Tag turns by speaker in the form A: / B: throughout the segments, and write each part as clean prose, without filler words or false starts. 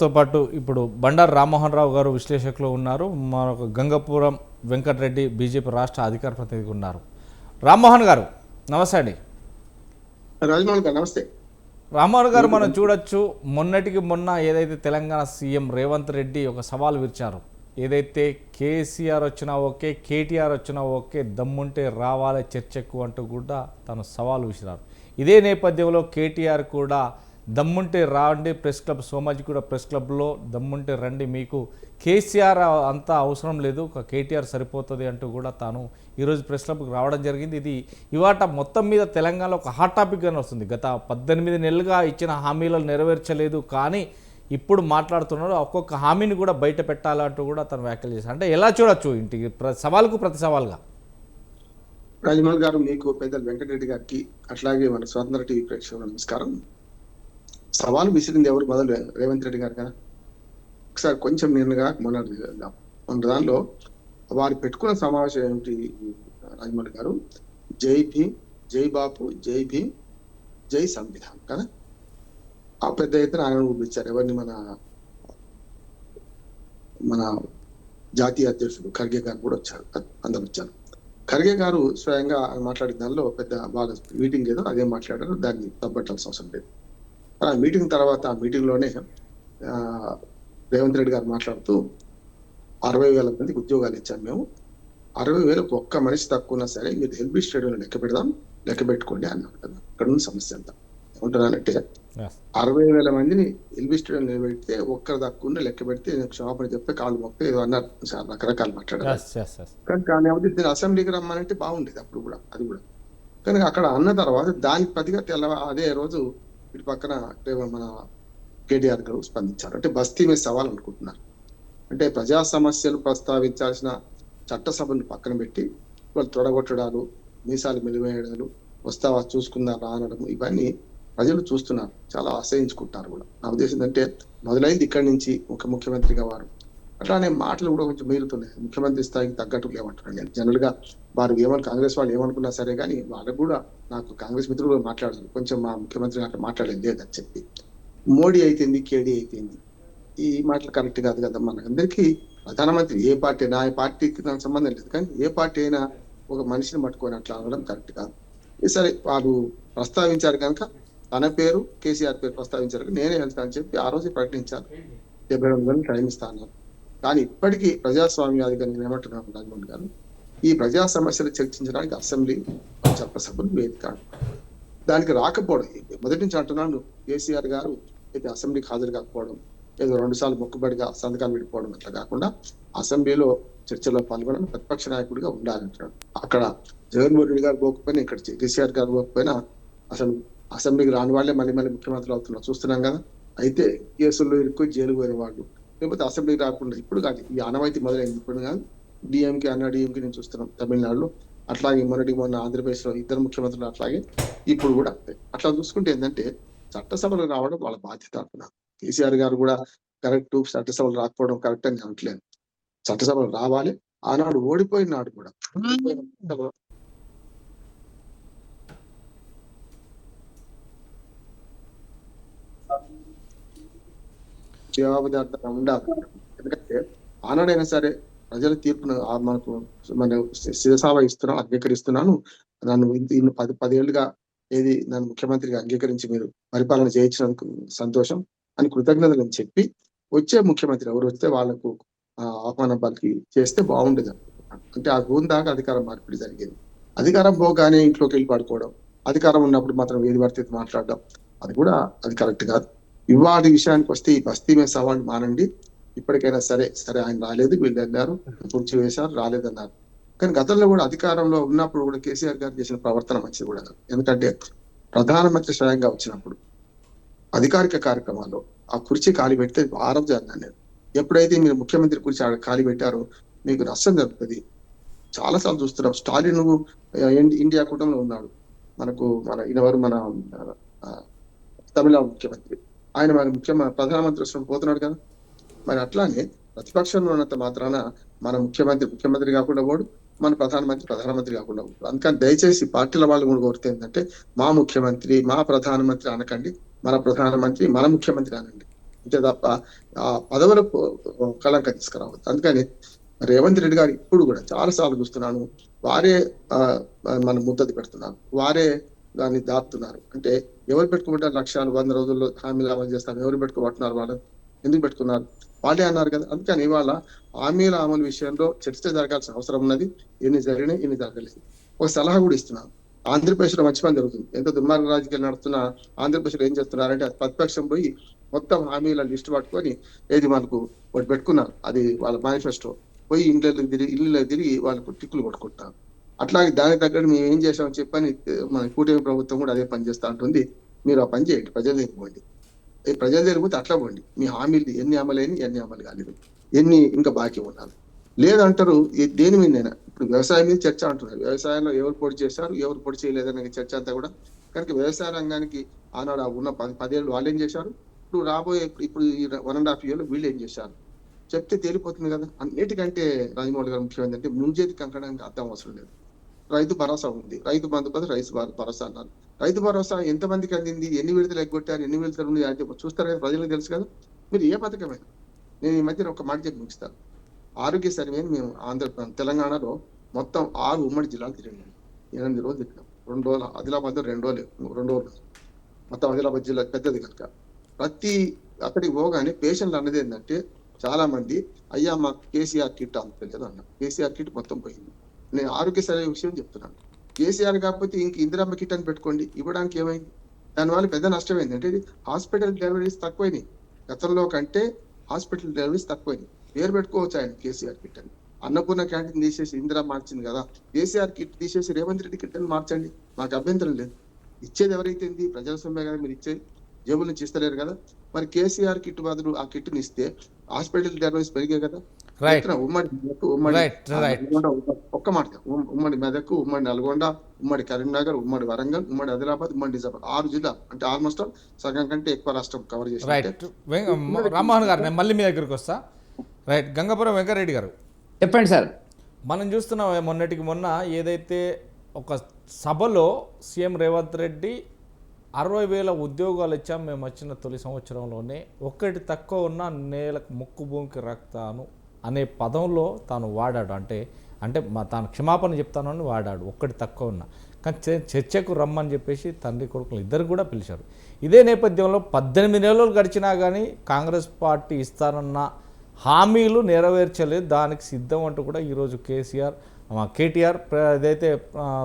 A: తో పాటు ఇప్పుడు బండారు రామ్మోహన్ రావు గారు విశ్లేషకులు ఉన్నారు. మరొక గంగపురం వెంకటరెడ్డి బీజేపీ రాష్ట్ర అధికార ప్రతినిధి ఉన్నారు. రామ్మోహన్ గారు నమస్తే అండి.
B: రాజమౌళి గారు నమస్తే.
A: రామ్మోహన్ గారు, మనం చూడొచ్చు మొన్నటికి మొన్న ఏదైతే తెలంగాణ సీఎం రేవంత్ రెడ్డి ఒక సవాల్ విరిచారు, ఏదైతే కేసీఆర్ వచ్చినా ఓకే, కేటీఆర్ వచ్చినా ఓకే, దమ్ముంటే రావాలి చర్చకు అంటూ కూడా తను సవాల్ విసిరారు. ఇదే నేపథ్యంలో కేటీఆర్ కూడా దమ్ముంటే రాండి ప్రెస్ క్లబ్, సోమాజిగూడ ప్రెస్ క్లబ్లో దమ్ముంటే రండి, మీకు కేసీఆర్ అంతా అవసరం లేదు, ఒక కేటీఆర్ సరిపోతుంది అంటూ కూడా తాను ఈరోజు ప్రెస్ క్లబ్కి రావడం జరిగింది. ఇది ఇవాట మొత్తం మీద తెలంగాణలో ఒక హాట్ టాపిక్గానే వస్తుంది. గత 18 నెలలుగా ఇచ్చిన హామీలను నెరవేర్చలేదు, కానీ ఇప్పుడు మాట్లాడుతున్నారు ఒక్కొక్క హామీని కూడా బయట పెట్టాలంటూ కూడా తను వ్యాఖ్యలు చేశారు. అంటే ఎలా చూడొచ్చు ఇంటికి సవాల్కు ప్రతి సవాల్గా?
B: రాజమౌళి గారు, మీకు పెద్దలు వెంకటరెడ్డి గారికి అట్లాగే మన స్వతంత్ర టీవీ ప్రేక్షకులకు నమస్కారం. సవాలు విసిరింది ఎవరు? మొదలు రేవంత్ రెడ్డి గారు కదా. ఒకసారి కొంచెం నేనుగా మన దానిలో వారు పెట్టుకున్న సమావేశం ఏమిటి రాజమౌళి గారు? జై భీమ్, జై బాపు, జై భీమ్, జై సంవిధానం కదా. ఆ పెద్ద ఎత్తున ఆయన పంపించారు. ఎవరిని? మన జాతీయ అధ్యక్షుడు ఖర్గే గారు కూడా వచ్చారు, అందరు వచ్చారు. ఖర్గే గారు స్వయంగా మాట్లాడిన దానిలో పెద్ద బాగా మీటింగ్ ఏదో అదే మాట్లాడారు, దాన్ని తప్పట్టాల్సిన అవసరం లేదు. ఆ మీటింగ్ తర్వాత, ఆ మీటింగ్ లోనే రేవంత్ రెడ్డి గారు మాట్లాడుతూ 60,000 మందికి ఉద్యోగాలు ఇచ్చాము మేము, 60,000కు ఒక్క మనిషి తక్కువ ఉన్నా సరే మీరు ఎల్బీ స్టేడియంలో లెక్క పెడదాం, లెక్క పెట్టుకోండి అన్నారు కదా. ఇక్కడ ఉన్న సమస్య అంతా ఏమంటున్నానంటే, 60,000 మందిని ఎల్బీ స్టేడియం నిలబెడితే ఒక్కరు తక్కువ లెక్క పెడితే క్షమాపణ చెప్తే కాళ్ళు మొక్కితే ఏదో అన్నారు, రకరకాలు మాట్లాడారు. కానీ దీన్ని అసెంబ్లీకి రమ్మనంటే బాగుండేది అప్పుడు కూడా, అది కూడా. కానీ అక్కడ అన్న తర్వాత దానికి ప్రతిగా అదే రోజు ఇటు పక్కన మన కేటీఆర్ గారు స్పందించారు. అంటే బస్తీ మీద సవాల్ అనుకుంటున్నారు. అంటే ప్రజా సమస్యలు ప్రస్తావించాల్సిన చట్టసభను పక్కన పెట్టి వాళ్ళు తొడగొట్టడాలు, మీసాలు మెలివేయడాలు, వస్తావా చూసుకుందారా అనడం, ఇవన్నీ ప్రజలు చూస్తున్నారు, చాలా అసహించుకుంటున్నారు కూడా. నా ఉద్దేశం అంటే మొదలైంది ఇక్కడి నుంచి ముఖ్యమంత్రిగా వారు. అట్లానే మాటలు కూడా కొంచెం మీరుతున్నాయి, ముఖ్యమంత్రి స్థాయికి తగ్గట్టు లేవంటున్నాను నేను. జనరల్ గా వారు కాంగ్రెస్ వాళ్ళు ఏమనుకున్నా సరే కానీ వాళ్ళకు కూడా, నాకు కాంగ్రెస్ మిత్రులు కూడా మాట్లాడారు, కొంచెం మా ముఖ్యమంత్రి అట్లా మాట్లాడేది లేదని చెప్పి. మోడీ అయితేంది, కేడీ అయితేంది, ఈ మాటలు కరెక్ట్ కాదు కదా. మనందరికీ ప్రధానమంత్రి ఏ పార్టీ అయినా, ఆ పార్టీకి నాకు సంబంధం లేదు, కానీ ఏ పార్టీ అయినా ఒక మనిషిని పట్టుకొని అట్లా అనడం కరెక్ట్ కాదు. సరే, వాళ్ళు ప్రస్తావించారు కనుక తన పేరు, కేసీఆర్ పేరు ప్రస్తావించారు, నేనే వెళ్తానని చెప్పి ఆ రోజు ప్రకటించారు. 72 టైం ఇస్తాను. కానీ ఇప్పటికీ ప్రజాస్వామ్యాధిగా నేను ఏమంటున్నాను రాజమౌళి గారు, ఈ ప్రజా సమస్యలు చర్చించడానికి అసెంబ్లీ చట్టసభలు వేదిక. దానికి రాకపోవడం, మొదటి నుంచి అంటున్నాను, కేసీఆర్ గారు అయితే అసెంబ్లీకి హాజరు కాకపోవడం, ఏదో 2 సార్లు మొక్కుబడిగా సంతకాలు పెట్టుకోవడం, అట్లా కాకుండా అసెంబ్లీలో చర్చలో పాల్గొనడం, ప్రతిపక్ష నాయకుడిగా ఉండాలంటున్నాడు. అక్కడ జగన్మోహన్ రెడ్డి గారు పోకపోయినా, ఇక్కడ కేసీఆర్ గారు పోకపోయినా అసలు అసెంబ్లీకి రాని వాళ్ళే మళ్ళీ ముఖ్యమంత్రులు అవుతున్నారు, చూస్తున్నాం కదా. అయితే కేసుల్లో ఇరుక్కు జైలు పోయిన వాళ్ళు, లేకపోతే అసెంబ్లీకి రాకుండా, ఇప్పుడు కాదు ఈ ఆనవాయితీ మొదలైంది, ఇప్పుడు కాదు. డిఎంకే అన్న డిఎంకే నేను చూస్తున్నాం తమిళనాడులో, అట్లాగే మొన్న ఆంధ్రప్రదేశ్ లో 2 ముఖ్యమంత్రులు అట్లాగే ఇప్పుడు కూడా. అట్లా చూసుకుంటే ఏంటంటే చట్టసభలు రావడం వాళ్ళ బాధ్యత అంటున్నారు. కేసీఆర్ గారు కూడా కరెక్ట్, చట్టసభలు రాకపోవడం కరెక్ట్ అని అనట్లేదు. చట్టసభలు రావాలి. ఆనాడు ఓడిపోయిన నాడు కూడా జవాబుదారితనం ఉండాలి. ఎందుకంటే ఆనాడైనా సరే ప్రజల తీర్పును మన శిరసావహిస్తున్నాను, అంగీకరిస్తున్నాను, నన్ను 10 ఏళ్ళుగా నన్ను ముఖ్యమంత్రిగా అంగీకరించి మీరు పరిపాలన చేయించినందుకు సంతోషం అని కృతజ్ఞతలు అని చెప్పి వచ్చే ముఖ్యమంత్రి ఎవరు వస్తే వాళ్లకు ఆహ్వానం పలికి చేస్తే బాగుండేది. అంటే ఆ రూమ్ దాకా అధికారం మార్పిడి జరిగేది. అధికారం పోగానే ఇంట్లోకి వెళ్ళి పడుకోవడం, అధికారం ఉన్నప్పుడు మాత్రం ఏది పడితే మాట్లాడడం, అది కరెక్ట్ కాదు. ఇవాటి విషయానికి వస్తే ఈ బస్తీ మీద సవాళ్ళు మానండి. ఇప్పటికైనా సరే ఆయన రాలేదు, వీళ్ళు అన్నారు, పూర్తి వేశారు, రాలేదన్నారు. కానీ గతంలో కూడా అధికారంలో ఉన్నప్పుడు కూడా కేసీఆర్ గారు చేసిన ప్రవర్తన మంచిది కూడా. ఎందుకంటే ప్రధానమంత్రి స్వయంగా వచ్చినప్పుడు అధికారిక కార్యక్రమాల్లో ఆ కుర్చీ ఖాళీ పెడితే వారం జరిగినాను నేను. ఎప్పుడైతే మీరు ముఖ్యమంత్రి కుర్చీ ఖాళీ పెట్టారో మీకు నష్టం జరుగుతుంది. చాలా సార్లు చూస్తున్నాం. స్టాలిన్ ఇండియా కూటమిలో ఉన్నాడు, మన తమిళనాడు ముఖ్యమంత్రి, ఆయన ప్రధానమంత్రి పోతున్నాడు కదా. మరి అట్లానే ప్రతిపక్షంలో ఉన్నంత మాత్రాన మన ముఖ్యమంత్రి కాకుండా పోడు, మన ప్రధానమంత్రి కాకుండా పోడు. అందుకని దయచేసి పార్టీల వాళ్ళు కూడా కోరితే ఏంటంటే, మా ముఖ్యమంత్రి, మా ప్రధానమంత్రి అనకండి, మన ప్రధానమంత్రి, మన ముఖ్యమంత్రి అనండి. అంతే తప్ప ఆ పదవులకు కళంక తీసుకురావద్దు. అందుకని రేవంత్ రెడ్డి గారు ఇప్పుడు కూడా చాలా సార్లు చూస్తున్నాను, వారే మన ముద్దది పెడుతున్నారు, వారే దాన్ని దాటుతున్నారు. అంటే ఎవరు పెట్టుకుంటారు? లక్ష్యాలు 100 రోజుల్లో హామీలు అమలు చేస్తారు. ఎవరు పెట్టుకోబట్టున్నారు? వాళ్ళు ఎందుకు పెట్టుకున్నారు? వాళ్ళే అన్నారు కదా. అందుకని ఇవాళ హామీల అమలు విషయంలో చర్చ జరగాల్సిన అవసరం ఉన్నది. ఎన్ని జరిగినాయి, ఎన్ని జరగలేదు. ఒక సలహా కూడా ఇస్తున్నాను. ఆంధ్రప్రదేశ్ లో మంచి పని జరుగుతుంది. ఎంత దుర్మార్గ రాజకీయాలు నడుస్తున్నా ఆంధ్రప్రదేశ్ లో ఏం చేస్తున్నారంటే ప్రతిపక్షం పోయి మొత్తం హామీల లిస్ట్ పట్టుకొని ఏది మనకు ఒకటి పెట్టుకున్నారు, అది వాళ్ళ మేనిఫెస్టో, పోయి ఇళ్ళకి తిరిగి వాళ్ళకు టిక్కులు కొట్టుకుంటున్నారు. అట్లాగే దానికి తగ్గట్టు మేము ఏం చేసామని చెప్పని మన కూటమి ప్రభుత్వం కూడా అదే పని చేస్తా ఉంటుంది. మీరు ఆ పని చేయండి, ప్రజల దగ్గర పోండి. ప్రజల దగ్గర పోతే అట్లా పోండి. మీ హామీలు ఎన్ని అమలైన, ఎన్ని అమలు కాలేదు, ఎన్ని ఇంకా బాకీ ఉన్నారు లేదంటారు. దేని మీదైనా ఇప్పుడు వ్యవసాయం మీద చర్చ అంటున్నారు. వ్యవసాయంలో ఎవరు పొడి చేశారు, ఎవరు పొడి చేయలేదనే చర్చ అంతా కూడా. కనుక వ్యవసాయ రంగానికి ఆనాడు ఉన్న 10 ఏళ్ళు వాళ్ళు ఏం చేశారు, ఇప్పుడు రాబోయే ఇప్పుడు ఈ 1.5 years వీళ్ళు ఏం చేశారు చెప్తే తేలిపోతుంది కదా. అన్నిటికంటే రాజమౌళి గారు ముఖ్యం ఏంటంటే ముంజేది కంకడానికి అర్థం అవసరం లేదు. రైతు భరోసా ఉంది, రైతు బంధు పది రైతు భరోసా అన్నారు. రైతు భరోసా ఎంతమందికి అందింది, ఎన్ని విడతలు ఎగ్గొట్టారు, ఎన్ని విడతలు ఉంది అయితే చూస్తారు కదా, ప్రజలకు తెలుసు కదా. మీరు ఏ పథకమైనా, నేను ఈ మధ్యన ఒక మాట చెప్పి ముగిస్తాను. ఆరోగ్య సర్వేని మేము తెలంగాణలో మొత్తం 6 ఉమ్మడి జిల్లాలు తిరిగినాం. 8 రోజులు తిరిగినాం. 2 రోజులు ఆదిలాబాద్, 2 రోజులు మొత్తం ఆదిలాబాద్ జిల్లా పెద్దది కనుక ప్రతి అక్కడికి పోగానే పేషెంట్లు అన్నది ఏంటంటే చాలా మంది, అయ్యా మాకు కేసీఆర్ కిట్ అందలేదు అన్న. కేసీఆర్ కిట్ మొత్తం పోయింది. నేను ఆరోగ్య సర్వే విషయం చెప్తున్నాను. కేసీఆర్ కాకపోతే ఇంక ఇందిరమ్మ కిట్ అని పెట్టుకోండి, ఇవ్వడానికి ఏమైంది? దానివల్ల పెద్ద నష్టం ఏంటంటే హాస్పిటల్ డెలివరీస్ తక్కువైనాయి. గతంలో కంటే హాస్పిటల్ డెలివరీస్ తక్కువైనాయి. పేరు పెట్టుకోవచ్చు ఆయన కేసీఆర్ కిట్ అని. అన్నపూర్ణ క్యాంటీన్ తీసేసి ఇందిరా మార్చింది కదా, కేసీఆర్ కిట్ తీసేసి రేవంత్ రెడ్డి కిట్ అని మార్చండి, మాకు అభ్యంతరం లేదు. ఇచ్చేది ఎవరైతే ప్రజల సొమ్మే కదా, మీరు ఇచ్చేది జేబుల నుంచి ఇస్తలేరు కదా. మరి కేసీఆర్ కిట్ బదులు ఆ కిట్ని ఇస్తే హాస్పిటల్ డెలివరీస్ పెరిగాయి కదా. ఒక్క మాట, ఉమ్మడి మెదక్, ఉమ్మడి నల్గొండ, ఉమ్మడి కరీంనగర్, ఉమ్మడి వరంగల్, ఉమ్మడి ఆదిలాబాద్, ఉమ్మడి నిజామాబాద్ 6 జిల్లాలు అంటే ఆల్మోస్ట్ సగం కంటే ఎక్కువ రాష్ట్రం కవర్ చేసి.
A: రామ్మోహన్ గారు, నేను మళ్ళీ మీ దగ్గరికి వస్తా. రైట్, గంగాపురం వెంకరెడ్డి గారు
C: చెప్పండి సార్.
A: మనం చూస్తున్నాం మొన్నటికి మొన్న ఏదైతే ఒక సభలో సీఎం రేవంత్ రెడ్డి 60,000 ఉద్యోగాలు ఇచ్చాం మేము వచ్చిన తొలి సంవత్సరంలోనే, ఒక్కటి తక్కువ ఉన్న నేలకు ముక్కు భూమికి రాక్తాను అనే పదంలో తాను వాడాడు. అంటే తాను క్షమాపణ చెప్తానని వాడాడు, ఒక్కటి తక్కువ ఉన్న. కానీ చర్చకు రమ్మని చెప్పేసి తండ్రి కొడుకులు ఇద్దరు కూడా పిలిచారు. ఇదే నేపథ్యంలో 18 నెలలు గడిచినా కానీ కాంగ్రెస్ పార్టీ ఇస్తానన్న హామీలు నెరవేర్చలేదు, దానికి సిద్ధం అంటూ కూడా ఈరోజు కేటీఆర్ ఏదైతే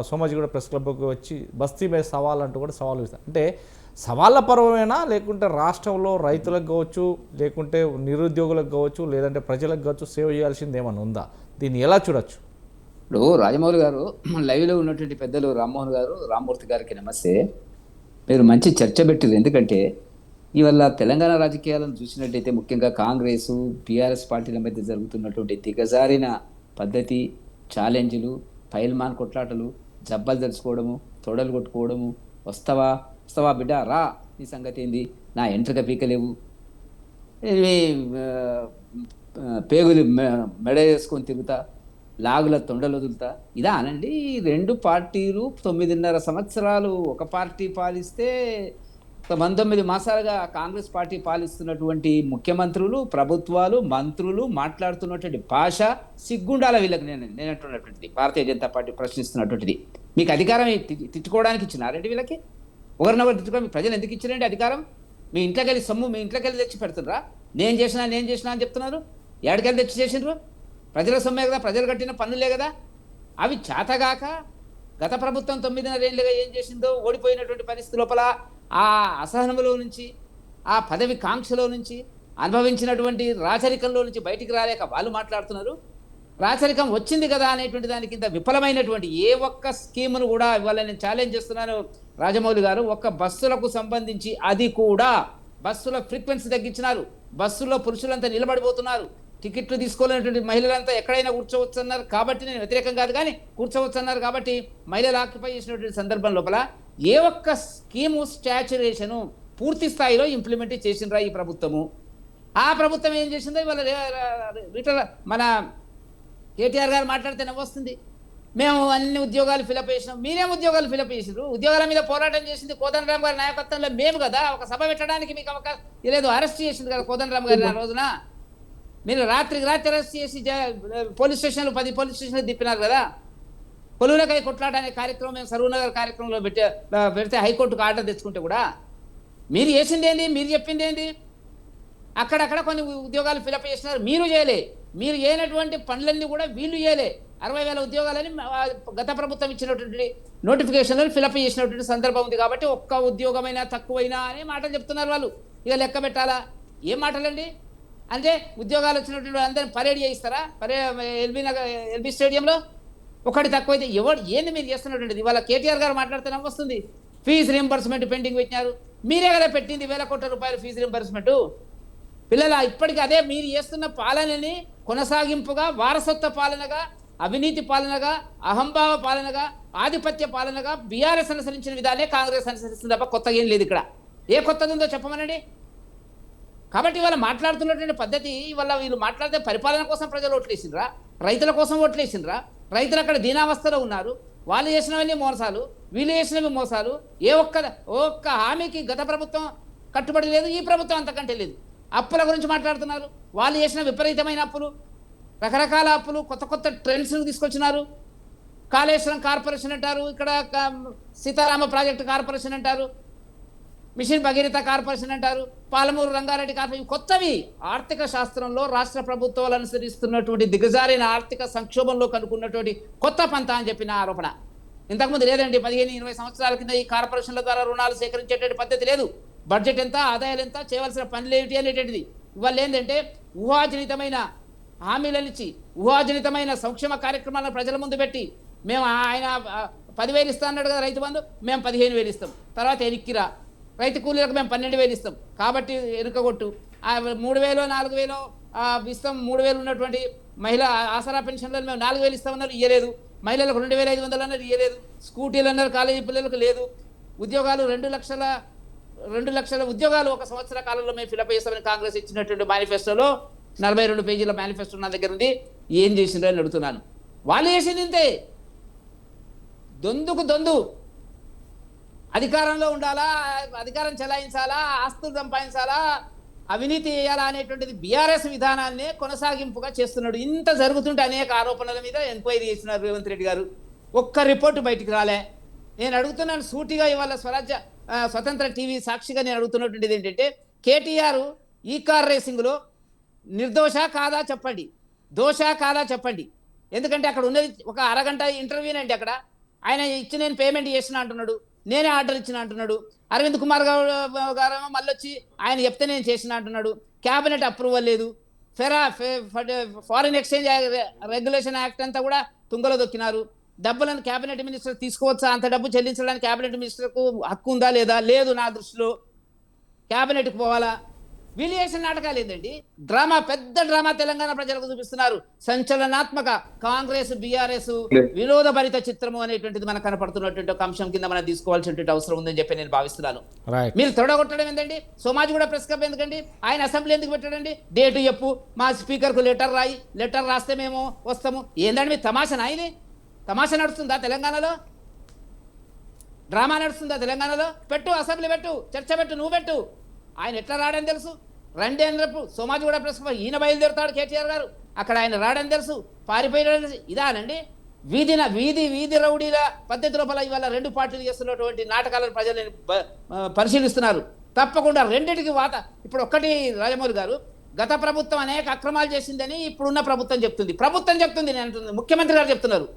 A: సోమాజిగూడ ప్రెస్ క్లబ్కి వచ్చి బస్తీ మీద సవాల్ అంటూ కూడా సవాల్ ఇస్తారు. అంటే సవాళ్ళ పర్వమేనా, లేకుంటే రాష్ట్రంలో రైతులకు కావచ్చు, లేకుంటే నిరుద్యోగులకు కావచ్చు, లేదంటే ప్రజలకు కావచ్చు సేవ చేయాల్సింది ఏమైనా ఉందా? దీన్ని ఎలా చూడొచ్చు?
C: ఇప్పుడు రాజమౌళి గారు లైవ్లో ఉన్నటువంటి పెద్దలు రామ్మోహన్ గారు, రామ్మూర్తి గారికి నమస్తే. మీరు మంచి చర్చ పెట్టారు. ఎందుకంటే ఇవాళ తెలంగాణ రాజకీయాలను చూసినట్టయితే ముఖ్యంగా కాంగ్రెస్ టీఆర్ఎస్ పార్టీల మధ్య జరుగుతున్నటువంటి దిగజారిన పద్ధతి, ఛాలెంజ్లు, పైల్మాన్ కొట్లాటలు, జబ్బలు తెలుసుకోవడము, తొడలు కొట్టుకోవడము, వస్తావా బిడ్డ రా, నీ సంగతి ఏంది, నా ఎంట్రక పీకలేవు, పేగులు మెడ వేసుకొని తిరుగుతా, లాగుల తొండలు వదులుతా, ఇదా అనండి. 2 పార్టీలు 9.5 సంవత్సరాలు ఒక పార్టీ పాలిస్తే 19 మాసాలుగా కాంగ్రెస్ పార్టీ పాలిస్తున్నటువంటి ముఖ్యమంత్రులు, ప్రభుత్వాలు, మంత్రులు మాట్లాడుతున్నటువంటి భాష సిగ్గుండాల వీళ్ళకి. నేను అంటున్నటువంటిది భారతీయ జనతా పార్టీ ప్రశ్నిస్తున్నటువంటిది. మీకు అధికారం తిట్టుకోవడానికి ఇచ్చినారండి వీళ్ళకి? ఒకరినొకరు తిట్టుకోవడం ప్రజలు ఎందుకు ఇచ్చినండి అధికారం? మీ ఇంట్లోకి వెళ్ళి సొమ్ము మీ ఇంట్లోకి వెళ్ళి తెచ్చి పెడుతుర్రా? నేను చేసినా అని చెప్తున్నారు. ఏడకెళ్ళి తెచ్చి చేసిండ్రు? ప్రజల సొమ్మే కదా, ప్రజలు కట్టిన పన్నులే కదా. అవి చేతగాక గత ప్రభుత్వం 9.5 ఏళ్ళుగా ఏం చేసిందో, ఓడిపోయినటువంటి పరిస్థితి లోపల ఆ అసహనంలో నుంచి, ఆ పదవి కాంక్షలో నుంచి, అనుభవించినటువంటి రాచరికంలో నుంచి బయటికి రాలేక వాళ్ళు మాట్లాడుతున్నారు. రాచరికం వచ్చింది కదా అనేటువంటి దానికి ఇంత విఫలమైనటువంటి ఏ ఒక్క స్కీమును కూడా ఇవాళ నేను ఛాలెంజ్ చేస్తున్నాను రాజమౌళి గారు. ఒక్క బస్సులకు సంబంధించి అది కూడా బస్సుల ఫ్రీక్వెన్సీ తగ్గించినారు. బస్సుల్లో పురుషులంతా నిలబడిపోతున్నారు. టికెట్లు తీసుకోలేనటువంటి మహిళలంతా ఎక్కడైనా కూర్చోవచ్చు అన్నారు కాబట్టి, నేను వ్యతిరేకం కాదు కానీ కూర్చోవచ్చు అన్నారు కాబట్టి మహిళలు ఆక్యుపై చేసినటువంటి సందర్భం లోపల ఏ ఒక్క స్కీము స్టాచ్యురేషను పూర్తి స్థాయిలో ఇంప్లిమెంట్ చేసిండ్రా ఈ ప్రభుత్వము? ఆ ప్రభుత్వం ఏం చేసిందో ఇవాళ మన కేటీఆర్ గారు మాట్లాడితే నవ్వొస్తుంది. మేము అన్ని ఉద్యోగాలు ఫిలప్ చేసినాం. మీరేం ఉద్యోగాలు ఫిలప్ చేసినారు? ఉద్యోగాల మీద పోరాటం చేసింది కోదండరామ్ గారి నాయకత్వంలో మేము కదా. ఒక సభ పెట్టడానికి మీకు అవకాశం లేదు. అరెస్ట్ చేసింది కదా కోదండరామ్ గారిని ఆ రోజున. మీరు రాత్రికి రాత్రి అరెస్ట్ చేసి పోలీస్ స్టేషన్లు 10 పోలీస్ స్టేషన్లు తిప్పినారు కదా. కొలువులకై కొట్లాట అనే కార్యక్రమం మేము సర్వనగర్ కార్యక్రమంలో పెడితే హైకోర్టుకు ఆర్డర్ తెచ్చుకుంటే కూడా మీరు చేసింది ఏంది? మీరు చెప్పింది ఏంది? అక్కడక్కడ కొన్ని ఉద్యోగాలు ఫిలప్ చేసినారు, మీరు చేయలే. మీరు చేయనటువంటి పనులన్నీ కూడా వీళ్ళు చేయలే. 60,000 ఉద్యోగాలని గత ప్రభుత్వం ఇచ్చినటువంటి నోటిఫికేషన్లను ఫిలప్ చేసినటువంటి సందర్భం ఉంది. కాబట్టి ఒక్క ఉద్యోగమైనా తక్కువైనా అనే మాటలు చెప్తున్నారు వాళ్ళు. ఇక లెక్క పెట్టాలా? ఏం మాటలండి? అంటే ఉద్యోగాలు వచ్చినటువంటి అందరిని పరేడ్ చేయిస్తారా? ఎల్బీ స్టేడియంలో ఒకటి తక్కువైతే ఎవరు ఏంది మీరు చేస్తున్నటువంటిది? ఇవాళ కేటీఆర్ గారు మాట్లాడితే వస్తుంది. ఫీజు రీంబర్స్మెంట్ పెండింగ్ పెట్టినారు. మీరే కదా పెట్టింది 1,000 కోట్ల రూపాయలు ఫీజు రీంబర్స్మెంట్. పిల్లల ఇప్పటికీ అదే మీరు చేస్తున్న పాలనని కొనసాగింపుగా, వారసత్వ పాలనగా, అవినీతి పాలనగా, అహంభావ పాలనగా, ఆధిపత్య పాలనగా బీఆర్ఎస్ అనుసరించిన విధానే కాంగ్రెస్ అనుసరిస్తుంది తప్ప కొత్తగా ఏం లేదు ఇక్కడ. ఏ కొత్తది ఉందో చెప్పమనండి. కాబట్టి ఇవాళ మాట్లాడుతున్నటువంటి పద్ధతి, ఇవాళ వీళ్ళు మాట్లాడితే పరిపాలన కోసం ప్రజలు ఓట్లేసిండ్రా, రైతుల కోసం ఓట్లేసిండ్రా? రైతులు అక్కడ దీనావస్థలో ఉన్నారు. వాళ్ళు చేసినవన్నీ మోసాలు, వీళ్ళు చేసినవి మోసాలు. ఒక్క హామీకి గత ప్రభుత్వం కట్టుబడి లేదు, ఈ ప్రభుత్వం అంతకంటే లేదు. అప్పుల గురించి మాట్లాడుతున్నారు. వాళ్ళు చేసిన విపరీతమైన అప్పులు, రకరకాల అప్పులు, కొత్త కొత్త ట్రెండ్స్ తీసుకొచ్చినారు. కాళేశ్వరం కార్పొరేషన్ అంటారు, ఇక్కడ సీతారామ ప్రాజెక్టు కార్పొరేషన్ అంటారు, మిషన్ భగీరథ కార్పొరేషన్ అంటారు, పాలమూరు రంగారెడ్డి కార్పొరేషన్. కొత్తవి ఆర్థిక శాస్త్రంలో రాష్ట్ర ప్రభుత్వాలు అనుసరిస్తున్నటువంటి దిగజారిన ఆర్థిక సంక్షోభంలో కనుక్కున్నటువంటి కొత్త పంత అని చెప్పిన ఆరోపణ. ఇంతకుముందు లేదండి. 15-20 సంవత్సరాల కింద ఈ కార్పొరేషన్ల ద్వారా రుణాలు సేకరించేటువంటి పద్ధతి లేదు. బడ్జెట్ ఎంత, ఆదాయాలు ఎంత, చేయవలసిన పనులు ఏమిటి అనేటువంటిది. ఇవాళ ఏంటంటే ఊహాజనితమైన హామీలను ఇచ్చి, ఊహాజనితమైన సంక్షేమ కార్యక్రమాలను ప్రజల ముందు పెట్టి, మేము ఆయన 10,000 ఇస్తా అన్నాడు కదా రైతు బంధు, మేము 15,000 ఇస్తాం. తర్వాత ఎనిక్కిరా రైతు కూలీలకు మేము 12,000 ఇస్తాం. కాబట్టి ఎనుకగొట్టు 3,000 4,000 ఇస్తాం. 3,000 ఉన్నటువంటి మహిళా ఆసరా పెన్షన్లను మేము 4,000 ఇస్తామన్నారు, ఇయ్యలేదు. మహిళలకు 2,500 అన్నారు, ఇయ్యలేదు. స్కూటీలు అన్నారు, కాలేజీ పిల్లలకు లేదు. ఉద్యోగాలు 2 లక్షల ఉద్యోగాలు ఒక సంవత్సర కాలంలో మేము ఫిలప్ చేస్తామని కాంగ్రెస్ ఇచ్చినటువంటి మేనిఫెస్టోలో 42 పేజీల మేనిఫెస్టో నా దగ్గర ఉంది. ఏం చేసిండ్రో అని అడుగుతున్నాను. వాళ్ళు చేసింది ఇంతే. దొందు అధికారంలో ఉండాలా, అధికారం చెలాయించాలా, ఆస్తులు సంపాదించాలా, అవినీతి చేయాలా అనేటువంటిది బీఆర్ఎస్ విధానాన్నే కొనసాగింపుగా చేస్తున్నాడు. ఇంత జరుగుతుంటే అనేక ఆరోపణల మీద ఎంక్వైరీ చేసినారు రేవంత్ రెడ్డి గారు. ఒక్క రిపోర్టు బయటికి రాలే. నేను అడుగుతున్నాను సూటిగా, ఇవాళ స్వతంత్ర టీవీ సాక్షిగా నేను అడుగుతున్నటువంటిది ఏంటంటే, కేటీఆర్ ఈ కార్ రేసింగ్లో నిర్దోష కాదా చెప్పండి, దోష కాదా చెప్పండి. ఎందుకంటే అక్కడ ఉన్నది ఒక అరగంట ఇంటర్వ్యూనండి. అక్కడ ఆయన ఇచ్చి నేను పేమెంట్ చేసిన అంటున్నాడు, నేనే ఆర్డర్ ఇచ్చిన అంటున్నాడు. అరవింద్ కుమార్ గారు మళ్ళీ వచ్చి ఆయన చెప్తే నేను చేసిన అంటున్నాడు. క్యాబినెట్ అప్రూవల్ లేదు. ఫారిన్ ఎక్స్చేంజ్ రెగ్యులేషన్ యాక్ట్ అంతా కూడా తుంగలో దొక్కినారు. డబ్బులను క్యాబినెట్ మినిస్టర్ తీసుకోవచ్చా? అంత డబ్బు చెల్లించడానికి క్యాబినెట్ మినిస్టర్కు హక్కు ఉందా లేదా? లేదు నా దృష్టిలో. క్యాబినెట్కి పోవాలా? వీళ్ళు చేసిన నాటకాలు ఏంటండి? డ్రామా, పెద్ద డ్రామా తెలంగాణ ప్రజలకు చూపిస్తున్నారు. సంచలనాత్మక కాంగ్రెస్ బీఆర్ఎస్ వినోదభరిత చిత్రము అనేటువంటిది మనకు కనపడుతున్నటువంటి ఒక అంశం కింద మనం తీసుకోవాల్సినటువంటి అవసరం ఉందని చెప్పి నేను భావిస్తున్నాను. మీరు తొడగొట్టడం ఏంటండి? సోమాజ్ కూడా ప్రెస్ క్లబ్ ఎందుకండి? ఆయన అసెంబ్లీ ఎందుకు పెట్టాడండి? డేటు చెప్పు, మా స్పీకర్కు లెటర్ రాయి, లెటర్ రాస్తే మేము వస్తాము. ఏందండి మీ తమాషనా? ఇది తమాషా నడుస్తుందా తెలంగాణలో? డ్రామా నడుస్తుందా తెలంగాణలో? పెట్టు, అసెంబ్లీ పెట్టు, చర్చ పెట్టు, నువ్వు పెట్టు. ఆయన ఎట్లా రాడని తెలుసు. రండి అని రేపు సోమాజి కూడా ప్రెస్ ఈయన బయలుదేరుతాడు కేటీఆర్ గారు. అక్కడ ఆయన రాడని తెలుసు, పారిపోయాడని తెలుసు. ఇదానండి వీధి రౌడీల పద్ధతి లోపల ఇవాళ 2 పార్టీలు చేస్తున్నటువంటి నాటకాలను ప్రజలు పరిశీలిస్తున్నారు. తప్పకుండా రెండింటికి ఇప్పుడు ఒక్కటి రాజమౌళి గారు, గత ప్రభుత్వం అనేక అక్రమాలు చేసిందని ఇప్పుడున్న ప్రభుత్వం చెప్తుంది. నేను అంటుంది, ముఖ్యమంత్రి గారు చెప్తున్నారు.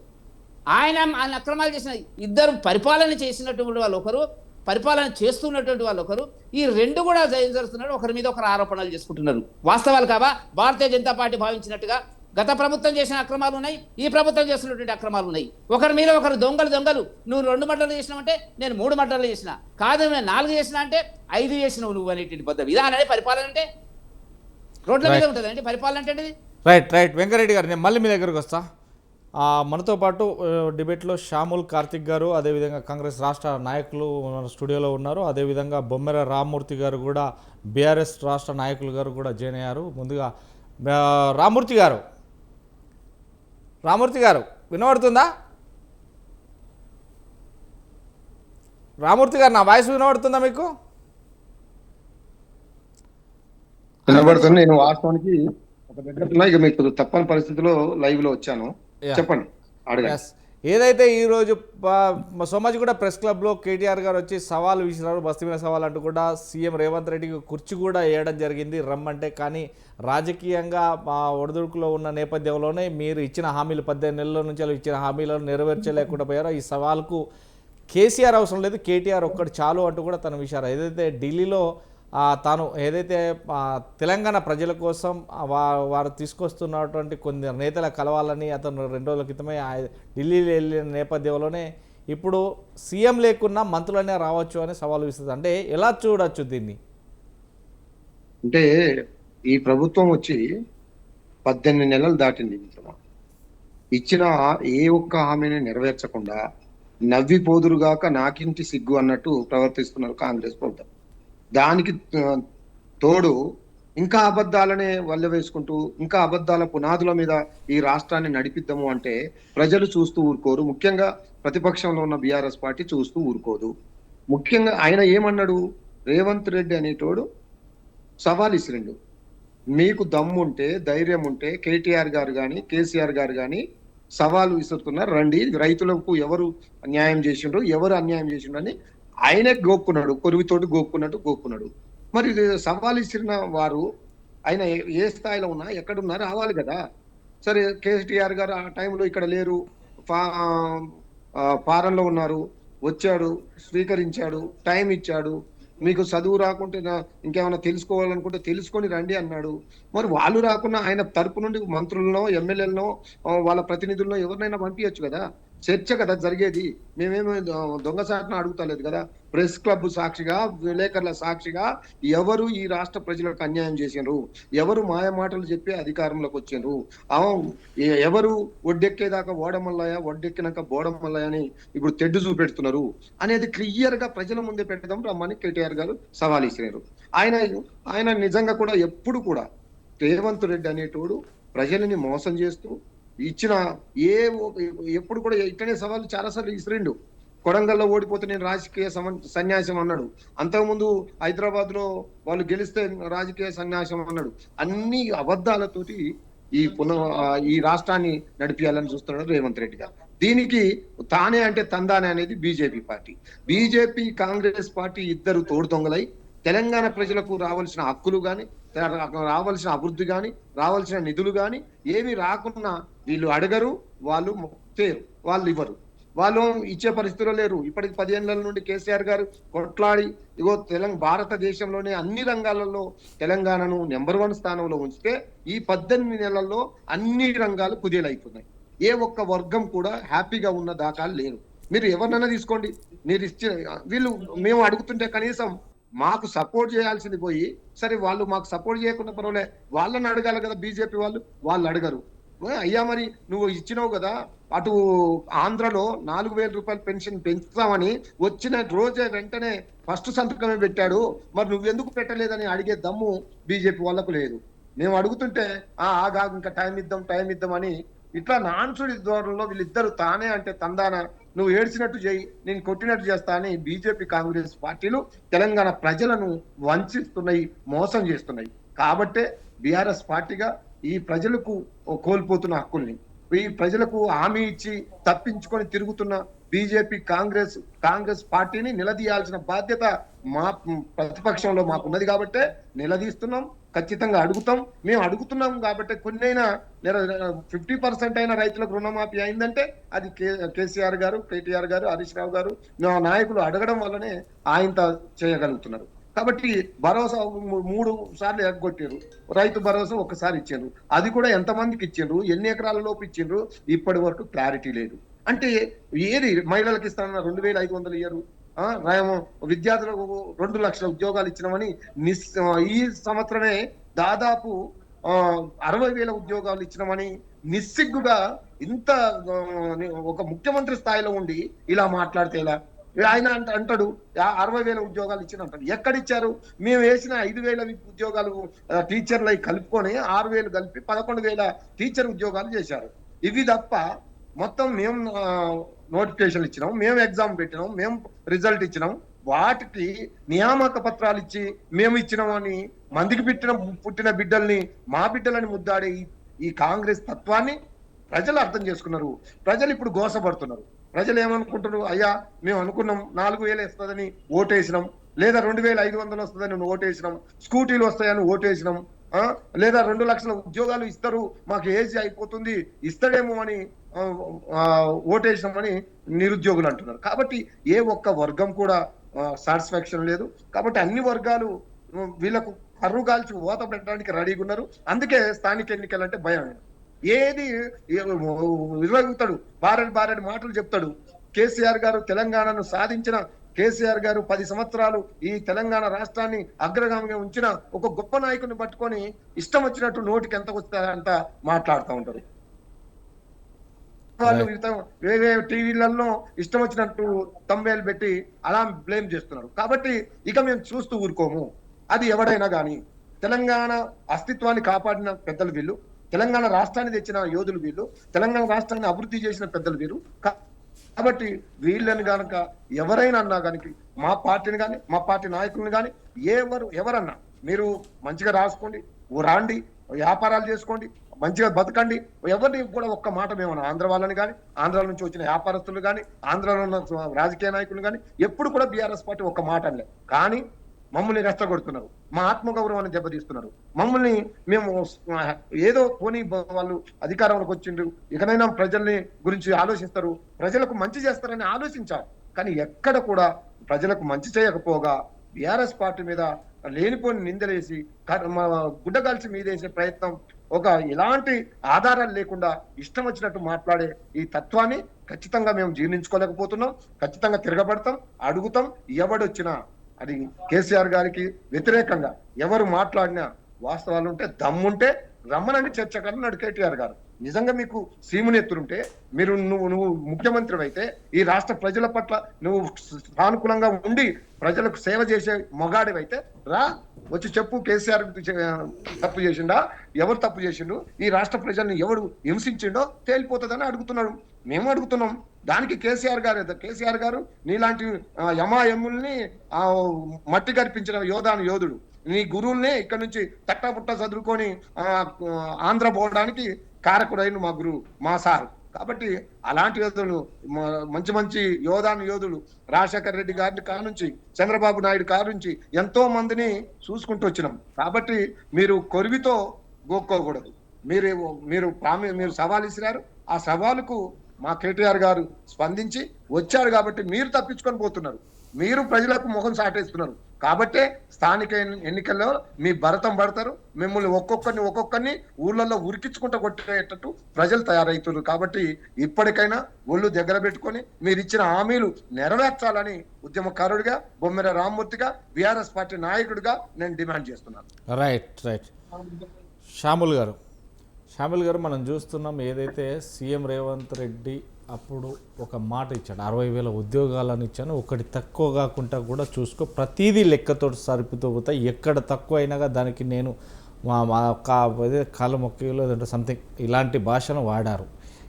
C: ఆయన అక్రమాలు చేసిన ఇద్దరు పరిపాలన చేసినటువంటి వాళ్ళు ఒకరు, పరిపాలన చేస్తున్నటువంటి వాళ్ళు ఒకరు. ఈ 2 కూడా జరుగుతున్నారు. ఒకరి మీద ఒకరు ఆరోపణలు చేసుకుంటున్నారు. వాస్తవాలు కావా? భారతీయ జనతా పార్టీ భావించినట్టుగా గత ప్రభుత్వం చేసిన అక్రమాలు ఉన్నాయి, ఈ ప్రభుత్వం చేస్తున్నటువంటి అక్రమాలు ఉన్నాయి. ఒకరి మీద ఒకరు దొంగలు. నువ్వు 2 మర్డర్లు చేసినావంటే నేను 3 మర్డర్లు చేసిన, కాదు నేను 4 చేసిన అంటే 5 చేసినావు నువ్వు అనేటువంటి పద్ధతి. ఇదానండి పరిపాలన అంటే? రోడ్ల మీద ఉంటుందండి పరిపాలన అంటే?
A: రైట్ వెంకరెడ్డి గారు, నేను మళ్ళీ మీ దగ్గరకు వస్తా. మనతో పాటు డిబేట్లో శ్యాముల్ కార్తిక్ గారు, అదేవిధంగా కాంగ్రెస్ రాష్ట్ర నాయకులు మన స్టూడియోలో ఉన్నారు. అదేవిధంగా బొమ్మెర రామ్మూర్తి గారు కూడా, బీఆర్ఎస్ రాష్ట్ర నాయకులు గారు కూడా జాయిన్ అయ్యారు. ముందుగా రామ్మూర్తి గారు వినబడుతుందా? రామూర్తి గారు, నా వాయిస్ వినబడుతుందా మీకు?
B: వినబడుతుంది. నేను వాస్తవానికి ఒక దగ్గర ఉన్నా, ఇక మీకు తప్పని పరిస్థితిలో లైవ్ లో వచ్చాను.
A: Yeah.
B: చెప్పండి, అడగండి.
A: ఎస్, ఏదైతే ఈరోజు సోమాజిగూడ ప్రెస్ క్లబ్లో కేటీఆర్ గారు వచ్చి సవాల్ విసిరారు, బస్తీ మీద సవాల్ అంటూ కూడా సీఎం రేవంత్ రెడ్డికి కుర్చీ కూడా వేయడం జరిగింది రమ్మంటే. కానీ రాజకీయంగా ఒడిదుడుకులో ఉన్న నేపథ్యంలోనే మీరు ఇచ్చిన హామీలు 18 నెలల నుంచి ఇచ్చిన హామీలను నెరవేర్చలేకుండా పోయారో. ఈ సవాల్కు కేసీఆర్ అవసరం లేదు, కేటీఆర్ ఒక్కటి చాలు అంటూ కూడా తన విషయాలు ఏదైతే ఢిల్లీలో తాను ఏదైతే తెలంగాణ ప్రజల కోసం వారు తీసుకొస్తున్నటువంటి కొన్ని నేతల కలవాలని అతను 2 రోజుల క్రితమే ఢిల్లీ వెళ్ళిన నేపథ్యంలోనే ఇప్పుడు సీఎం లేకున్నా మంత్రులనే రావచ్చు అని సవాలు విస్తుంది. అంటే ఎలా చూడొచ్చు దీన్ని?
B: అంటే ఈ ప్రభుత్వం వచ్చి 18 నెలలు దాటింది. ఇచ్చిన ఏ ఒక్క హామీని నెరవేర్చకుండా నవ్విపోదురుగాక నాకింటి సిగ్గు అన్నట్టు ప్రవర్తిస్తున్నారు కాంగ్రెస్ ప్రభుత్వం. దానికి తోడు ఇంకా అబద్ధాలనే వల్ల వేసుకుంటూ ఇంకా అబద్ధాల పునాదుల మీద ఈ రాష్ట్రాన్ని నడిపిద్దాము అంటే ప్రజలు చూస్తూ ఊరుకోరు. ముఖ్యంగా ప్రతిపక్షంలో ఉన్న బీఆర్ఎస్ పార్టీ చూస్తూ ఊరుకోదు. ముఖ్యంగా ఆయన ఏమన్నాడు, రేవంత్ రెడ్డి అనేటోడు సవాల్ ఇసిరిండు. మీకు దమ్ము ఉంటే, ధైర్యం ఉంటే కేటీఆర్ గారు కానీ కేసీఆర్ గారు కానీ సవాలు విసురుతున్నారు, రండి, రైతులకు ఎవరు న్యాయం చేసిండ్రు, ఎవరు అన్యాయం చేసిండ్రు అని ఆయనే గోక్కున్నాడు. కొరువితోటి గోక్కున్నాడు. మరి సవాల్ ఇచ్చిన వారు ఆయన ఏ స్థాయిలో ఉన్నా ఎక్కడున్నా రావాలి కదా. సరే, కేసీఆర్ గారు ఆ టైంలో ఇక్కడ లేరు, ఫారంలో ఉన్నారు, వచ్చాడు, స్వీకరించాడు, టైం ఇచ్చాడు. మీకు చదువు రాకుంటే ఇంకేమైనా తెలుసుకోవాలనుకుంటే తెలుసుకొని రండి అన్నాడు. మరి వాళ్ళు రాకున్నా ఆయన తరపు నుండి మంత్రులను, ఎమ్మెల్యేలను, వాళ్ళ ప్రతినిధులను ఎవరినైనా పంపించచ్చు కదా. చర్చ కదా జరిగేది. మేమేమో దొంగసాటున అడుగుతలేదు కదా. ప్రెస్ క్లబ్ సాక్షిగా, విలేకరుల సాక్షిగా ఎవరు ఈ రాష్ట్ర ప్రజలకు అన్యాయం చేసిండ్రు, ఎవరు మాయ మాటలు చెప్పి అధికారంలోకి వచ్చిండ్రు, ఎవరు ఒడ్డెక్కేదాకా ఓడమల్లయ్య, ఒడ్డెక్కినాక బోడమల్లయ్య అని ఇప్పుడు తెడ్డు చూపెడుతున్నారు అనేది క్లియర్ గా ప్రజల ముందే పెట్టడం రమ్మని కేటీఆర్ గారు సవాల్ ఇచ్చినారు. ఆయన నిజంగా కూడా ఎప్పుడు కూడా రేవంత్ రెడ్డి అనేటోడు ప్రజలని మోసం చేస్తూ ఇచ్చిన ఎప్పుడు కూడా ఇట్లనే సవాళ్ళు చాలాసార్లు ఇసిరిండు. కొడంగల్లో ఓడిపోతే నేను రాజకీయ సన్యాసం అన్నాడు. అంతకుముందు హైదరాబాద్ లో వాళ్ళు గెలిస్తే రాజకీయ సన్యాసం అన్నాడు. అన్ని అబద్ధాలతోటి ఈ రాష్ట్రాన్ని నడిపించాలని చూస్తున్నాడు రేవంత్ రెడ్డి గారు. దీనికి తానే అంటే తందానే అనేది BJP party. BJP Congress party ఇద్దరు తోడు దొంగలై తెలంగాణ ప్రజలకు రావాల్సిన హక్కులు కానీ, రావాల్సిన అభివృద్ధి కానీ, రావాల్సిన నిధులు కానీ ఏమి రాకున్నా వీళ్ళు అడగరు, వాళ్ళు తేరు, వాళ్ళు ఇవ్వరు, వాళ్ళు ఇచ్చే పరిస్థితిలో లేరు. ఇప్పటికి 15 నెలల నుండి కేసీఆర్ గారు కొట్లాడి ఇగో భారతదేశంలోనే అన్ని రంగాలలో తెలంగాణను నెంబర్ 1 స్థానంలో ఉంచితే ఈ 18 నెలల్లో అన్ని రంగాలు కుదేలైపోతున్నాయి. ఏ ఒక్క వర్గం కూడా హ్యాపీగా ఉన్న దాఖలు లేరు. మీరు ఎవరినైనా తీసుకోండి, మీరు ఇచ్చే వీళ్ళు మేము అడుగుతుంటే కనీసం మాకు సపోర్ట్ చేయాల్సింది పోయి, సరే వాళ్ళు మాకు సపోర్ట్ చేయకుండా పర్వాలే, వాళ్ళని అడగాలి కదా. బీజేపీ వాళ్ళు అడగరు. అయ్యా మరి నువ్వు ఇచ్చినావు కదా, అటు ఆంధ్రలో 4,000 రూపాయలు పెన్షన్ పెంచుతామని వచ్చిన రోజే వెంటనే ఫస్ట్ సంతకమే పెట్టాడు, మరి నువ్వెందుకు పెట్టలేదని అడిగే దమ్ము బీజేపీ వాళ్ళకు లేదు. మేము అడుగుతుంటే ఆగా ఇంకా టైం ఇద్దాం అని ఇట్లా నాన్సుడి ధోరణిలో వీళ్ళిద్దరు తానే అంటే తందాన, నువ్వు ఏడ్చినట్టు చేయి, నేను కొట్టినట్టు చేస్తా అని బీజేపీ కాంగ్రెస్ పార్టీలు తెలంగాణ ప్రజలను వంచిస్తున్నాయి, మోసం చేస్తున్నాయి. కాబట్టే బీఆర్ఎస్ పార్టీగా ఈ ప్రజలకు కోల్పోతున్న హక్కుల్ని, ఈ ప్రజలకు హామీ ఇచ్చి తప్పించుకొని తిరుగుతున్న బీజేపీ కాంగ్రెస్ పార్టీని నిలదీయాల్సిన బాధ్యత మా ప్రతిపక్షంలో మాకున్నది. కాబట్టే నిలదీస్తున్నాం, ఖచ్చితంగా అడుగుతాం. మేము అడుగుతున్నాం కాబట్టి కొన్నైనా 50% అయినా రైతులకు రుణమాఫీ అయిందంటే అది కేసీఆర్ గారు, కేటీఆర్ గారు, హరీష్ రావు గారు నాయకులు అడగడం వల్లనే ఆయన చేయగలుగుతున్నారు. కాబట్టి భరోసా 3 సార్లు ఎగ్గొట్టారు, రైతు భరోసా ఒక్కసారి ఇచ్చారు. అది కూడా ఎంతమందికి ఇచ్చిండ్రు, ఎన్ని ఎకరాల లోపు ఇచ్చిండ్రు, ఇప్పటి వరకు క్లారిటీ లేదు. అంటే ఏది మహిళలకు ఇస్తానన్న 2,500 ఇయ్యరు, విద్యార్థులకు 2 లక్షల ఉద్యోగాలు ఇచ్చినామని ఈ సంవత్సరమే దాదాపు 60,000 ఉద్యోగాలు ఇచ్చినామని నిస్సిగ్గుగా ఇంత ఒక ముఖ్యమంత్రి స్థాయిలో ఉండి ఇలా మాట్లాడితే ఇలా ఆయన అంటాడు 60,000 ఉద్యోగాలు ఇచ్చినంటాడు. ఎక్కడిచ్చారు? మేము వేసిన 5,000 ఉద్యోగాలు టీచర్లు కలుపుకొని 6,000 కలిపి 11,000 టీచర్ ఉద్యోగాలు చేశారు. ఇవి తప్ప మొత్తం మేము
D: నోటిఫికేషన్లు ఇచ్చినాం, మేము ఎగ్జామ్ పెట్టినాం, మేము రిజల్ట్ ఇచ్చినాం, వాటికి నియామక పత్రాలు ఇచ్చి మేము ఇచ్చినామని మందికి పుట్టిన బిడ్డల్ని మా బిడ్డలని ముద్దాడే ఈ కాంగ్రెస్ తత్వాన్ని ప్రజలు అర్థం చేసుకున్నారు. ప్రజలు ఇప్పుడు గోసపడుతున్నారు. ప్రజలు ఏమనుకుంటున్నారు? అయ్యా మేము అనుకున్నాం 4,000 వస్తుందని ఓటేసినాం, లేదా 2,500 వస్తుందని ఓటేసినాం, స్కూటీలు వస్తాయని ఓటేసినాం, లేదా 2 లక్షల ఉద్యోగాలు ఇస్తారు, మాకు ఏజ్ అయిపోతుంది ఇస్తాడేమో అని ఓటేసినామని నిరుద్యోగులు అంటున్నారు. కాబట్టి ఏ ఒక్క వర్గం కూడా సాటిస్ఫాక్షన్ లేదు. కాబట్టి అన్ని వర్గాలు వీళ్ళకు కర్రు కాల్చి ఓత పెట్టడానికి రెడీగా ఉన్నారు. అందుకే స్థానిక ఎన్నికలంటే భయం. ఏది విరవగుతాడు, బారెడు మాటలు చెప్తాడు. కేసీఆర్ గారు తెలంగాణను సాధించిన, కేసీఆర్ గారు 10 సంవత్సరాలు ఈ తెలంగాణ రాష్ట్రాన్ని అగ్రగామిగా ఉంచిన ఒక గొప్ప నాయకుని పట్టుకొని ఇష్టం వచ్చినట్టు నోటికి ఎంత వస్తుందంట మాట్లాడుతూ ఉంటారు. వాళ్ళు వేరే టీవీలలో ఇష్టం వచ్చినట్టు తంబేలు పెట్టి అలా బ్లేమ్ చేస్తున్నారు. కాబట్టి ఇక మేము చూస్తూ ఊరుకోము. అది ఎవడైనా కానీ తెలంగాణ అస్తిత్వాన్ని కాపాడిన పెద్దలు వీళ్ళు, తెలంగాణ రాష్ట్రాన్ని తెచ్చిన యోధులు వీళ్ళు, తెలంగాణ రాష్ట్రాన్ని అభివృద్ధి చేసిన పెద్దలు వీరు. కాబట్టి వీళ్ళని కనుక ఎవరైనా అన్నా కనుక మా పార్టీని కానీ మా పార్టీ నాయకులను కానీ ఎవరన్నా మీరు మంచిగా రాసుకోండి, రాండి, వ్యాపారాలు చేసుకోండి, మంచిగా బతకండి. ఎవరిని కూడా ఒక్క మాట మేమన్నా ఆంధ్ర వాళ్ళని కానీ, ఆంధ్ర నుంచి వచ్చిన వ్యాపారస్తులు కానీ, ఆంధ్రలో ఉన్న రాజకీయ నాయకులు కానీ ఎప్పుడు కూడా బీఆర్ఎస్ పార్టీ ఒక్క మాట అనలే. కానీ మమ్మల్ని రెచ్చగొడుతున్నారు, మా ఆత్మగౌరవాన్ని దెబ్బతీస్తున్నారు. మమ్మల్ని మేము ఏదో పోనీ వాళ్ళు అధికారంలోకి వచ్చిండ్రు, ఇకనైనా ప్రజల్ని గురించి ఆలోచిస్తారు, ప్రజలకు మంచి చేస్తారని ఆలోచించారు. కానీ ఎక్కడ కూడా ప్రజలకు మంచి చేయకపోగా బీఆర్ఎస్ పార్టీ మీద లేనిపోని నిందలేసి గుడ్డగాల్చి మీదేసే ప్రయత్నం, ఒక ఎలాంటి ఆధారాలు లేకుండా ఇష్టం వచ్చినట్టు మాట్లాడే ఈ తత్వాన్ని ఖచ్చితంగా మేము జీర్ణించుకోలేకపోతున్నాం. ఖచ్చితంగా తిరగబడతాం, అడుగుతాం. ఎవడొచ్చినా అది కేసీఆర్ గారికి వ్యతిరేకంగా ఎవరు మాట్లాడినా వాస్తవాలు ఉంటే దమ్ముంటే రమ్మనండి చర్చకు అన్నాడు కేటీఆర్ గారు. నిజంగా మీకు సీమునెత్తురుంటే నువ్వు ముఖ్యమంత్రి అయితే ఈ రాష్ట్ర ప్రజల పట్ల నువ్వు సానుకూలంగా ఉండి ప్రజలకు సేవ చేసే మొగాడివైతే రా, వచ్చి చెప్పు కేసీఆర్ తప్పు చేసిండా, ఎవరు తప్పు చేసిండు, ఈ రాష్ట్ర ప్రజల్ని ఎవడు హింసించిండో తేలిపోతుందని అడుగుతున్నాడు. మేము అడుగుతున్నాం. దానికి కేసీఆర్ గారు నీలాంటి యమాయముల్ని మట్టి గర్పించిన యోధుడు, నీ గురువుల్ని ఇక్కడ నుంచి తట్టపుట్ట చదువుకొని ఆంధ్ర పోవడానికి కారకుడైన మా గురువు, మా సార్. కాబట్టి అలాంటి యోధులు, మంచి యోధులు రాజశేఖర రెడ్డి గారి కానుంచి, చంద్రబాబు నాయుడు కానుంచి ఎంతో మందిని చూసుకుంటూ వచ్చినాం. కాబట్టి మీరు కొరివితో గోక్కోకూడదు. మీరు సవాల్ ఇసిరారు. ఆ సవాలుకు మా కేటీఆర్ గారు స్పందించి వచ్చారు. కాబట్టి మీరు తప్పించుకొని పోతున్నారు, మీరు ప్రజలకు ముఖం సాటేస్తున్నారు. కాబట్టే స్థానిక ఎన్నికల్లో మీ భరతం పడతారు. మిమ్మల్ని ఒక్కొక్కరిని ఊళ్ళల్లో ఉరికించుకుంటూ కొట్టేటట్టు ప్రజలు తయారవుతున్నారు. కాబట్టి ఇప్పటికైనా ఒళ్ళు దగ్గర పెట్టుకొని మీరు ఇచ్చిన హామీలు నెరవేర్చాలని ఉద్యమకారుడిగా, బొమ్మెర రామ్మూర్తిగా, బీఆర్ఎస్ పార్టీ నాయకుడిగా నేను డిమాండ్ చేస్తున్నాను.
A: రైట్ శ్యామల్ గారు మనం చూస్తున్నాం, ఏదైతే సీఎం రేవంత్ రెడ్డి అప్పుడు ఒక మాట ఇచ్చాడు, 60,000 ఉద్యోగాలను ఇచ్చాను, ఒకటి తక్కువ కాకుండా కూడా చూసుకో, ప్రతిదీ లెక్కతో సరిపోతూ పోతాయి, ఎక్కడ తక్కువ అయినాగా దానికి నేను కాలు మొక్కలో లేదంటే సంథింగ్ ఇలాంటి భాషను వాడారు.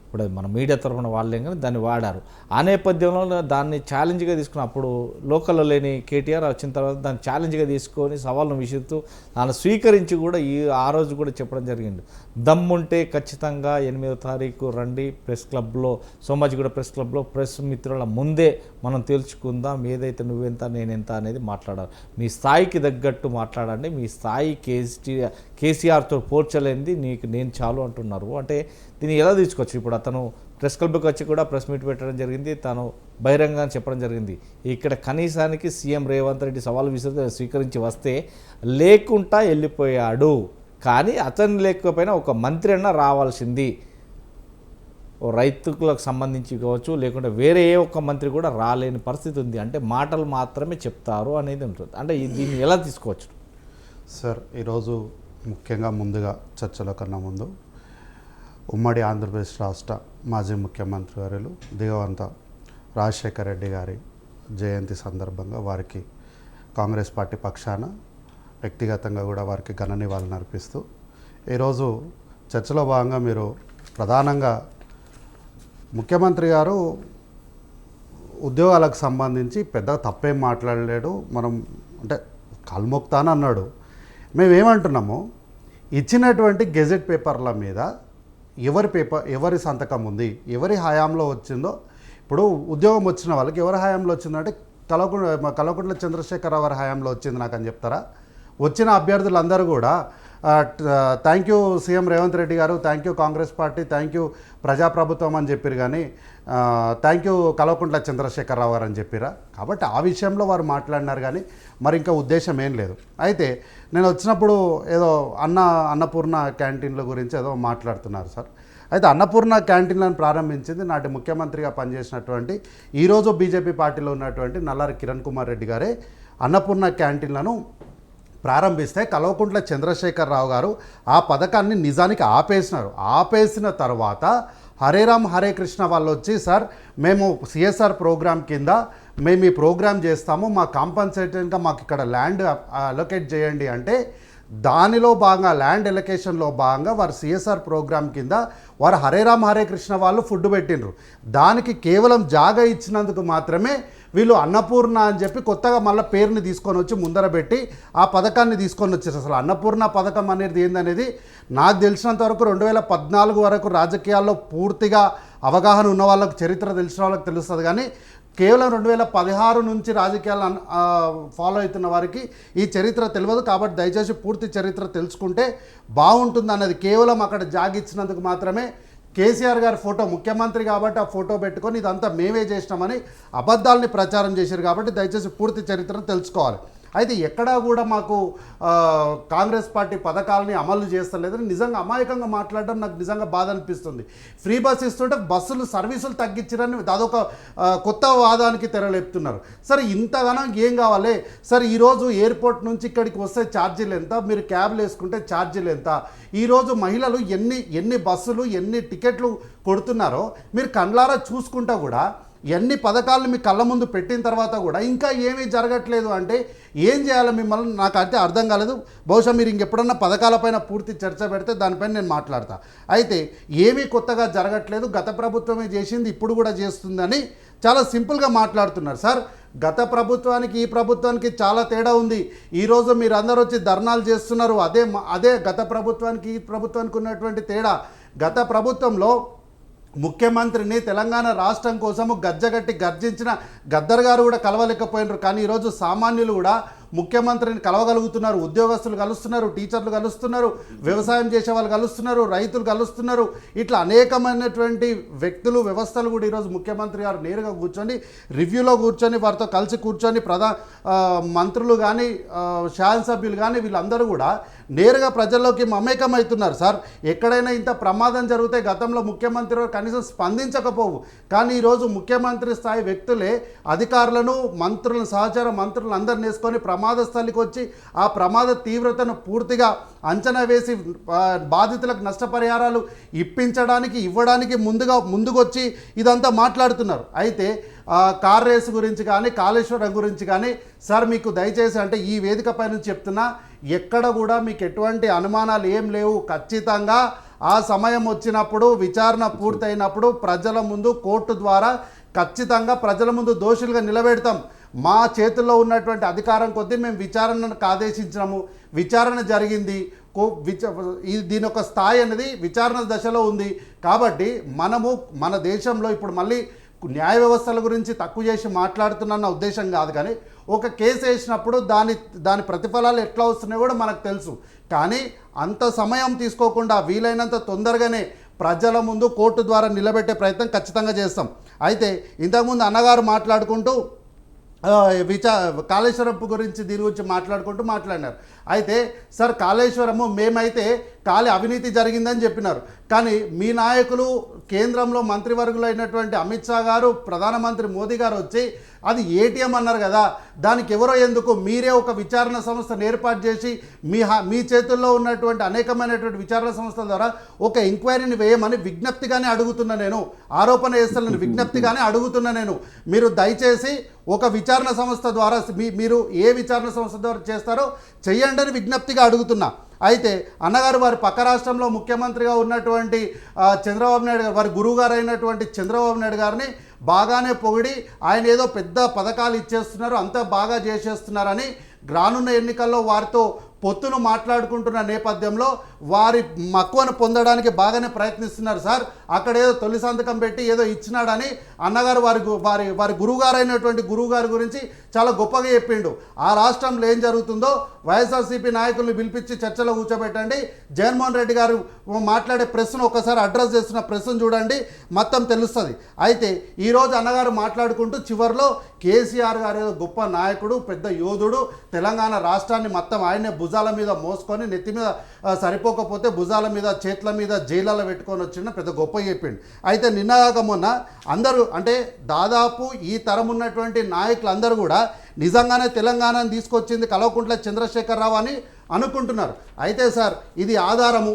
A: ఇప్పుడు మన మీడియా తరఫున వాళ్ళేం కానీ దాన్ని వాడారు. ఆ నేపథ్యంలో దాన్ని ఛాలెంజ్గా తీసుకుని అప్పుడు లోకల్లో లేని కేటీఆర్ వచ్చిన తర్వాత దాన్ని ఛాలెంజ్గా తీసుకొని సవాళ్ళను విసురుతూ దాన్ని స్వీకరించి కూడా ఆ రోజు కూడా చెప్పడం జరిగింది. దమ్ముంటే ఖచ్చితంగా 8వ తారీఖు రండి ప్రెస్ క్లబ్లో, సోమాజిగూడ ప్రెస్ క్లబ్లో ప్రెస్ మిత్రుల ముందే మనం తేల్చుకుందాం, ఏదైతే నువ్వెంత నేనెంత అనేది మాట్లాడాలి, మీ స్థాయికి తగ్గట్టు మాట్లాడండి, మీ స్థాయి కేసీఆర్తో పోల్చలేనిది నీకు నేను చాలు అంటున్నారు. అంటే దీన్ని ఎలా తీసుకోవచ్చు? ఇప్పుడు అతను ప్రెస్ క్లబ్కి వచ్చి కూడా ప్రెస్ మీట్ పెట్టడం జరిగింది, తను బహిరంగంగా చెప్పడం జరిగింది. ఇక్కడ కనీసానికి సీఎం రేవంత్ రెడ్డి సవాల్ స్వీకరించి వస్తే లేకుండా వెళ్ళిపోయాడు, కానీ అతను లేకపోయినా ఒక మంత్రి అన్నా రావాల్సింది, ఓ రైతులకు సంబంధించి కావచ్చు, లేకుంటే వేరే ఏ ఒక్క మంత్రి కూడా రాలేని పరిస్థితి ఉంది. అంటే మాటలు మాత్రమే చెప్తారు అనేది ఉంటుంది. అంటే దీన్ని ఎలా తీసుకోవచ్చు?
E: సార్, ఈరోజు ముఖ్యంగా ముందుగా చర్చల కన్నా ముందు ఉమ్మడి ఆంధ్రప్రదేశ్ రాష్ట్ర మాజీ ముఖ్యమంత్రి వర్యులు దివంగత రాజశేఖర రెడ్డి గారి జయంతి సందర్భంగా వారికి కాంగ్రెస్ పార్టీ పక్షాన వ్యక్తిగతంగా కూడా వారికి ఘన నివాళులు అర్పిస్తూ ఈరోజు చర్చలో భాగంగా మీరు ప్రధానంగా ముఖ్యమంత్రి గారు ఉద్యోగాలకు సంబంధించి పెద్దగా తప్పేం మాట్లాడలేడు. మనం అంటే కల్మొక్తా అని అన్నాడు. మేమేమంటున్నాము, ఇచ్చినటువంటి గెజెట్ పేపర్ల మీద ఎవరి సంతకం ఉంది, ఎవరి హయాంలో వచ్చిందో. ఇప్పుడు ఉద్యోగం వచ్చిన వాళ్ళకి ఎవరి హయాంలో వచ్చిందంటే కల్వకుంట్ల చంద్రశేఖరరావు గారి హయాంలో వచ్చింది నాకు అని చెప్తారా? వచ్చిన అభ్యర్థులందరూ కూడా thank you CM Revanth Reddy garu, thank you Congress party, thank you ప్రజాప్రభుత్వం అని చెప్పారు, కానీ థ్యాంక్ యూ కల్వకుంట్ల చంద్రశేఖరరావు గారు అని చెప్పారా? కాబట్టి ఆ విషయంలో వారు మాట్లాడినారు, కానీ మరి ఇంకా ఉద్దేశం ఏం లేదు. అయితే నేను వచ్చినప్పుడు ఏదో అన్నపూర్ణ క్యాంటీన్ల గురించి ఏదో మాట్లాడుతున్నారు సార్. అయితే అన్నపూర్ణ క్యాంటీన్లను ప్రారంభించింది నాటి ముఖ్యమంత్రిగా పనిచేసినటువంటి, ఈరోజు బీజేపీ పార్టీలో ఉన్నటువంటి నల్లారి కిరణ్ కుమార్ రెడ్డి గారే అన్నపూర్ణ క్యాంటీన్లను ప్రారంభిస్తే కల్వకుంట్ల చంద్రశేఖరరావు గారు ఆ పథకాన్ని నిజానికి ఆపేసిన తర్వాత హరే రామ్ హరే కృష్ణ వాళ్ళు వచ్చి, సార్ మేము సిఎస్ఆర్ ప్రోగ్రామ్ కింద మేము ఈ ప్రోగ్రామ్ చేస్తాము, మా కాంపన్సేటెడ్గా మాకు ఇక్కడ ల్యాండ్ అలొకేట్ చేయండి అంటే, దానిలో భాగంగా ల్యాండ్ ఎలొకేషన్లో భాగంగా వారు సిఎస్ఆర్ ప్రోగ్రామ్ కింద వారు హరే రామ్ హరే కృష్ణ వాళ్ళు ఫుడ్ పెట్టినరు. దానికి కేవలం జాగా ఇచ్చినందుకు మాత్రమే వీళ్ళు అన్నపూర్ణ అని చెప్పి కొత్తగా మళ్ళీ పేరుని తీసుకొని వచ్చి ముందర పెట్టి ఆ పథకాన్ని తీసుకొని వచ్చారు. అసలు అన్నపూర్ణ పథకం అనేది ఏందనేది నాకు తెలిసినంత వరకు 2014 వరకు రాజకీయాల్లో పూర్తిగా అవగాహన ఉన్న వాళ్ళకు, చరిత్ర తెలిసిన వాళ్ళకి తెలుస్తుంది, కానీ కేవలం 2016 నుంచి రాజకీయాలను ఫాలో అవుతున్న వారికి ఈ చరిత్ర తెలియదు. కాబట్టి దయచేసి పూర్తి చరిత్ర తెలుసుకుంటే బాగుంటుంది అన్నది. కేవలం అక్కడ జాగిచ్చినందుకు మాత్రమే కేసీఆర్ గారి ఫోటో, ముఖ్యమంత్రి కాబట్టి ఆ ఫోటో పెట్టుకొని ఇదంతా మేమే చేసినామని అబద్ధాలని ప్రచారం చేశారు. కాబట్టి దయచేసి పూర్తి చరిత్రను తెలుసుకోవాలి. అయితే ఎక్కడా కూడా మాకు కాంగ్రెస్ పార్టీ పథకాలని అమలు చేస్తలేదని నిజంగా అమాయకంగా మాట్లాడడం నాకు నిజంగా బాధ అనిపిస్తుంది. ఫ్రీ బస్ ఇస్తుంటే బస్సులు సర్వీసులు తగ్గించారని అదొక కొత్త వాదానికి తెరలేపుతున్నారు. సరే ఇంతగానం ఏం కావాలి సార్? ఈరోజు ఎయిర్పోర్ట్ నుంచి ఇక్కడికి వస్తే ఛార్జీలు ఎంత, మీరు క్యాబ్లు వేసుకుంటే ఛార్జీలు ఎంత, ఈరోజు మహిళలు ఎన్ని బస్సులు ఎన్ని టికెట్లు కొడుతున్నారో మీరు కండ్లారా చూసుకుంటా కూడా ఎన్ని పథకాలను మీ కళ్ళ ముందు పెట్టిన తర్వాత కూడా ఇంకా ఏమీ జరగట్లేదు అంటే ఏం చేయాలో మిమ్మల్ని నాకు అయితే అర్థం కాలేదు. బహుశా మీరు ఇంకెప్పుడన్నా పథకాలపైన పూర్తి చర్చ పెడితే దానిపైన నేను మాట్లాడతా. అయితే ఏమీ కొత్తగా జరగట్లేదు, గత ప్రభుత్వమే చేసింది ఇప్పుడు కూడా చేస్తుందని చాలా సింపుల్గా మాట్లాడుతున్నారు. సార్, గత ప్రభుత్వానికి ఈ ప్రభుత్వానికి చాలా తేడా ఉంది. ఈరోజు మీరు అందరూ వచ్చి ధర్నాలు చేస్తున్నారు, అదే గత ప్రభుత్వానికి ఈ ప్రభుత్వానికి ఉన్నటువంటి తేడా. గత ప్రభుత్వంలో ముఖ్యమంత్రిని తెలంగాణ రాష్ట్రం కోసము గజ్జగట్టి గర్జించిన గద్దర్ గారు కూడా కలవలేకపోయినారు. కానీ ఈరోజు సామాన్యులు కూడా ముఖ్యమంత్రిని కలవగలుగుతున్నారు. ఉద్యోగస్తులు కలుస్తున్నారు, టీచర్లు కలుస్తున్నారు, వ్యవసాయం చేసే వాళ్ళు కలుస్తున్నారు, రైతులు కలుస్తున్నారు. ఇట్లా అనేకమైనటువంటి వ్యక్తులు, వ్యవస్థలు కూడా ఈరోజు ముఖ్యమంత్రి గారు నేరుగా కూర్చొని రివ్యూలో కూర్చొని వారితో కలిసి కూర్చొని మంత్రులు కానీ శాసనసభ్యులు కానీ వీళ్ళందరూ కూడా నేరుగా ప్రజల్లోకి మమేకమవుతున్నారు. సార్, ఎక్కడైనా ఇంత ప్రమాదం జరిగితే గతంలో ముఖ్యమంత్రి కనీసం స్పందించకపోవు, కానీ ఈరోజు ముఖ్యమంత్రి స్థాయి వ్యక్తులే అధికారులను, మంత్రులను, సహచార మంత్రులను అందరిని వేసుకొని ప్రమాద స్థలికి వచ్చి ఆ ప్రమాద తీవ్రతను పూర్తిగా అంచనా వేసి బాధితులకు నష్టపరిహారాలు ఇవ్వడానికి ముందుకొచ్చి ఇదంతా మాట్లాడుతున్నారు. అయితే కార్ రేసు గురించి కానీ కాళేశ్వరం గురించి కానీ సార్ మీకు దయచేసి అంటే ఈ వేదికపై నుంచి చెప్తున్నా, ఎక్కడ కూడా మీకు ఎటువంటి అనుమానాలు ఏం లేవు. ఖచ్చితంగా ఆ సమయం వచ్చినప్పుడు, విచారణ పూర్తయినప్పుడు ప్రజల ముందు కోర్టు ద్వారా ఖచ్చితంగా ప్రజల ముందు దోషులుగా నిలబెడతాం. మా చేతుల్లో ఉన్నటువంటి అధికారం కొద్దీ మేము విచారణకు ఆదేశించినాము, విచారణ జరిగింది. దీని ఒక స్థాయి అనేది విచారణ దశలో ఉంది. కాబట్టి మన దేశంలో ఇప్పుడు మళ్ళీ న్యాయ వ్యవస్థల గురించి తక్కువ చేసి మాట్లాడుతున్న ఉద్దేశం కాదు, కానీ ఒక కేసు వేసినప్పుడు దాని ప్రతిఫలాలు ఎట్లా వస్తున్నాయో కూడా మనకు తెలుసు. కానీ అంత సమయం తీసుకోకుండా వీలైనంత తొందరగానే ప్రజల ముందు కోర్టు ద్వారా నిలబెట్టే ప్రయత్నం ఖచ్చితంగా చేస్తాం. అయితే ఇంతకుముందు అన్నగారు మాట్లాడుకుంటూ కాళేశ్వరం గురించి దీని గురించి మాట్లాడినారు. అయితే సార్, కాళేశ్వరము మేమైతే అవినీతి జరిగిందని చెప్పినారు, కానీ మీ నాయకులు కేంద్రంలో మంత్రివర్గులైనటువంటి అమిత్ షా గారు, ప్రధానమంత్రి మోదీ గారు వచ్చి అది ఏటీఎం అన్నారు కదా, దానికి ఎవరో ఎందుకు, మీరే ఒక విచారణ సంస్థను ఏర్పాటు చేసి మీ చేతుల్లో ఉన్నటువంటి అనేకమైనటువంటి విచారణ సంస్థల ద్వారా ఒక ఎంక్వైరీని వేయమని విజ్ఞప్తిగానే అడుగుతున్నా నేను. ఆరోపణ చేస్తానని విజ్ఞప్తిగానే అడుగుతున్నా నేను. మీరు దయచేసి ఒక విచారణ సంస్థ ద్వారా మీరు ఏ విచారణ సంస్థ ద్వారా చేస్తారో చెయ్యండి అని విజ్ఞప్తిగా అడుగుతున్నా. అయితే అన్నగారు వారి పక్క రాష్ట్రంలో ముఖ్యమంత్రిగా ఉన్నటువంటి చంద్రబాబు నాయుడు గారు, వారి గురువు గారు అయినటువంటి చంద్రబాబు నాయుడు గారిని బాగానే పొగిడి ఆయన ఏదో పెద్ద పథకాలు ఇచ్చేస్తున్నారు, అంతా బాగా చేసేస్తున్నారని రానున్న ఎన్నికల్లో వారితో పొత్తును మాట్లాడుకుంటున్న నేపథ్యంలో వారి మక్కువను పొందడానికి బాగానే ప్రయత్నిస్తున్నారు సార్. అక్కడ ఏదో తొలి సంతకం పెట్టి ఏదో ఇచ్చినాడని అన్నగారు వారి గురువుగారైనటువంటి గురువుగారి గురించి చాలా గొప్పగా చెప్పిండు. ఆ రాష్ట్రంలో ఏం జరుగుతుందో వైఎస్ఆర్సీపీ నాయకుల్ని పిలిపించి చర్చలో కూర్చోబెట్టండి. జగన్మోహన్ రెడ్డి గారు మాట్లాడే ప్రెస్ను ఒకసారి అడ్రస్ చేస్తున్న ప్రెస్ను చూడండి, మొత్తం తెలుస్తుంది. అయితే ఈరోజు అన్నగారు మాట్లాడుకుంటూ చివరిలో కేసీఆర్ గారు ఏదో గొప్ప నాయకుడు, పెద్ద యోధుడు, తెలంగాణ రాష్ట్రాన్ని మొత్తం ఆయనే భుజాల మీద మోసుకొని నెత్తి మీద సరిపోకపోతే భుజాల మీద చేతుల మీద జైళ్ళలో పెట్టుకొని వచ్చిన పెద్ద గొప్ప చెప్పిండు. అయితే నిన్నగాక మొన్న అందరూ అంటే దాదాపు ఈ తరం ఉన్నటువంటి నాయకులు అందరూ కూడా నిజంగానే తెలంగాణను తీసుకొచ్చింది కల్వకుంట్ల చంద్రశేఖరరావు అని అనుకుంటున్నారు. అయితే సార్ ఇది ఆధారం,